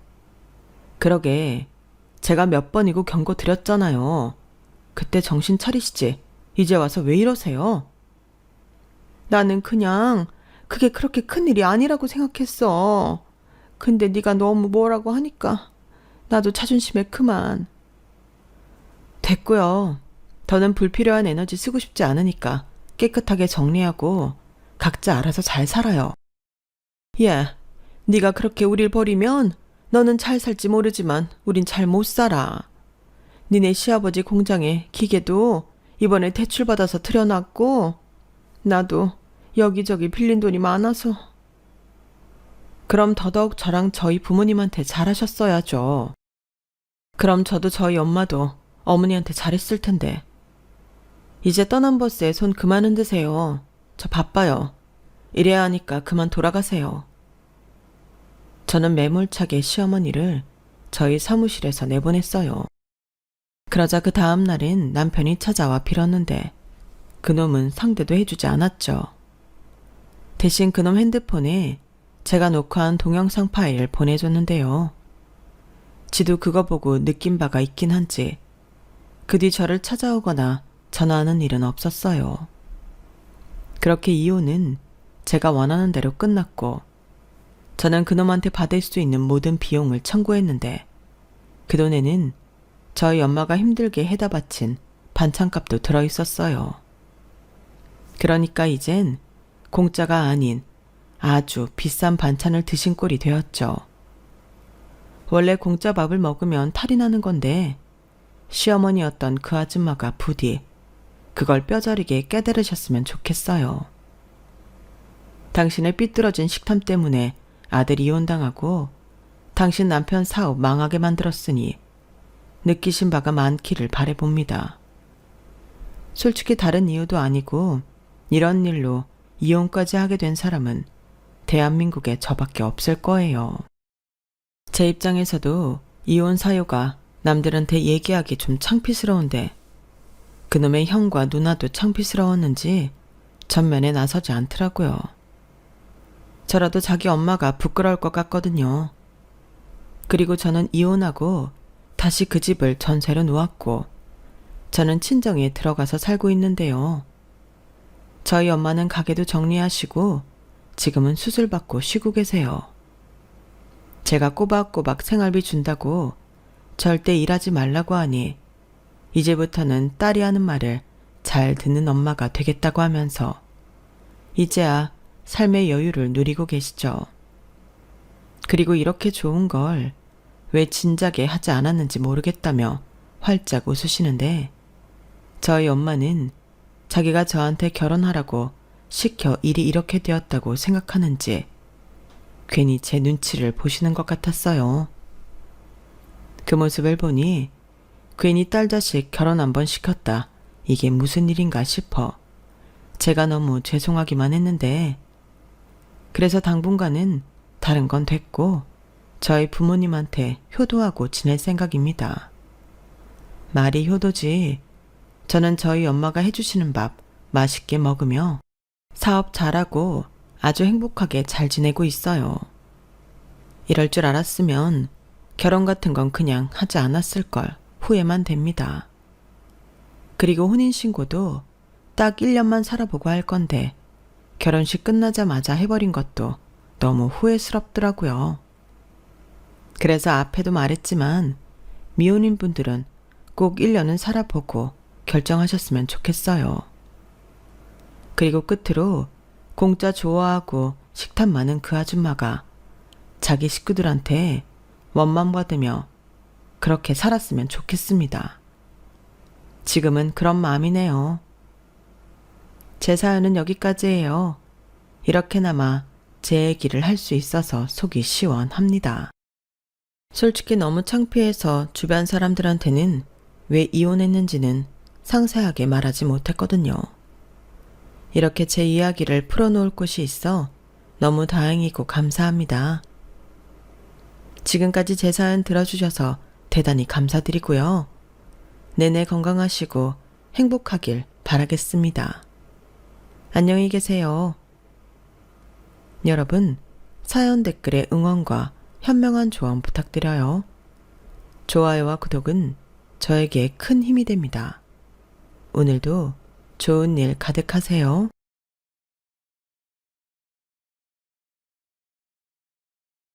그러게 제가 몇 번이고 경고 드렸잖아요. 그때 정신 차리시지. 이제 와서 왜 이러세요? 나는 그냥 그게 그렇게 큰일이 아니라고 생각했어. 근데 네가 너무 뭐라고 하니까 나도 자존심에 그만. 됐고요. 더는 불필요한 에너지 쓰고 싶지 않으니까 깨끗하게 정리하고 각자 알아서 잘 살아요. 예, 네가 그렇게 우릴 버리면 너는 잘 살지 모르지만 우린 잘 못 살아. 니네 시아버지 공장에 기계도 이번에 대출받아서 들여놨고 나도 여기저기 빌린 돈이 많아서. 그럼 더더욱 저랑 저희 부모님한테 잘하셨어야죠. 그럼 저도 저희 엄마도 어머니한테 잘했을 텐데. 이제 떠난 버스에 손 그만 흔드세요. 저 바빠요. 이래야 하니까 그만 돌아가세요. 저는 매몰차게 시어머니를 저희 사무실에서 내보냈어요. 그러자 그 다음 날엔 남편이 찾아와 빌었는데 그놈은 상대도 해주지 않았죠. 대신 그놈 핸드폰에 제가 녹화한 동영상 파일을 보내줬는데요. 지도 그거 보고 느낀 바가 있긴 한지 그 뒤 저를 찾아오거나 전화하는 일은 없었어요. 그렇게 이혼은 제가 원하는 대로 끝났고 저는 그놈한테 받을 수 있는 모든 비용을 청구했는데 그 돈에는 저희 엄마가 힘들게 해다 바친 반찬값도 들어있었어요. 그러니까 이젠 공짜가 아닌 아주 비싼 반찬을 드신 꼴이 되었죠. 원래 공짜 밥을 먹으면 탈이 나는 건데 시어머니였던 그 아줌마가 부디 그걸 뼈저리게 깨달으셨으면 좋겠어요. 당신의 삐뚤어진 식탐 때문에 아들 이혼당하고 당신 남편 사업 망하게 만들었으니 느끼신 바가 많기를 바라봅니다. 솔직히 다른 이유도 아니고 이런 일로 이혼까지 하게 된 사람은 대한민국에 저밖에 없을 거예요. 제 입장에서도 이혼 사유가 남들한테 얘기하기 좀 창피스러운데 그놈의 형과 누나도 창피스러웠는지 전면에 나서지 않더라고요. 저라도 자기 엄마가 부끄러울 것 같거든요. 그리고 저는 이혼하고 다시 그 집을 전세로 놓았고 저는 친정에 들어가서 살고 있는데요. 저희 엄마는 가게도 정리하시고 지금은 수술받고 쉬고 계세요. 제가 꼬박꼬박 생활비 준다고 절대 일하지 말라고 하니 이제부터는 딸이 하는 말을 잘 듣는 엄마가 되겠다고 하면서 이제야 삶의 여유를 누리고 계시죠. 그리고 이렇게 좋은 걸 왜 진작에 하지 않았는지 모르겠다며 활짝 웃으시는데 저희 엄마는 자기가 저한테 결혼하라고 시켜 일이 이렇게 되었다고 생각하는지 괜히 제 눈치를 보시는 것 같았어요. 그 모습을 보니 괜히 딸 자식 결혼 한번 시켰다. 이게 무슨 일인가 싶어 제가 너무 죄송하기만 했는데 그래서 당분간은 다른 건 됐고 저희 부모님한테 효도하고 지낼 생각입니다. 말이 효도지 저는 저희 엄마가 해주시는 밥 맛있게 먹으며 사업 잘하고 아주 행복하게 잘 지내고 있어요. 이럴 줄 알았으면 결혼 같은 건 그냥 하지 않았을 걸 후회만 됩니다. 그리고 혼인신고도 딱 1년만 살아보고 할 건데 결혼식 끝나자마자 해버린 것도 너무 후회스럽더라고요. 그래서 앞에도 말했지만 미혼인 분들은 꼭 1년은 살아보고 결정하셨으면 좋겠어요. 그리고 끝으로 공짜 좋아하고 식탐 많은 그 아줌마가 자기 식구들한테 원망 받으며 그렇게 살았으면 좋겠습니다. 지금은 그런 마음이네요. 제 사연은 여기까지예요. 이렇게나마 제 얘기를 할 수 있어서 속이 시원합니다. 솔직히 너무 창피해서 주변 사람들한테는 왜 이혼했는지는 상세하게 말하지 못했거든요. 이렇게 제 이야기를 풀어놓을 곳이 있어 너무 다행이고 감사합니다. 지금까지 제 사연 들어주셔서 대단히 감사드리고요. 내내 건강하시고 행복하길 바라겠습니다. 안녕히 계세요. 여러분, 사연 댓글에 응원과 현명한 조언 부탁드려요. 좋아요와 구독은 저에게 큰 힘이 됩니다. 오늘도 좋은 일 가득하세요.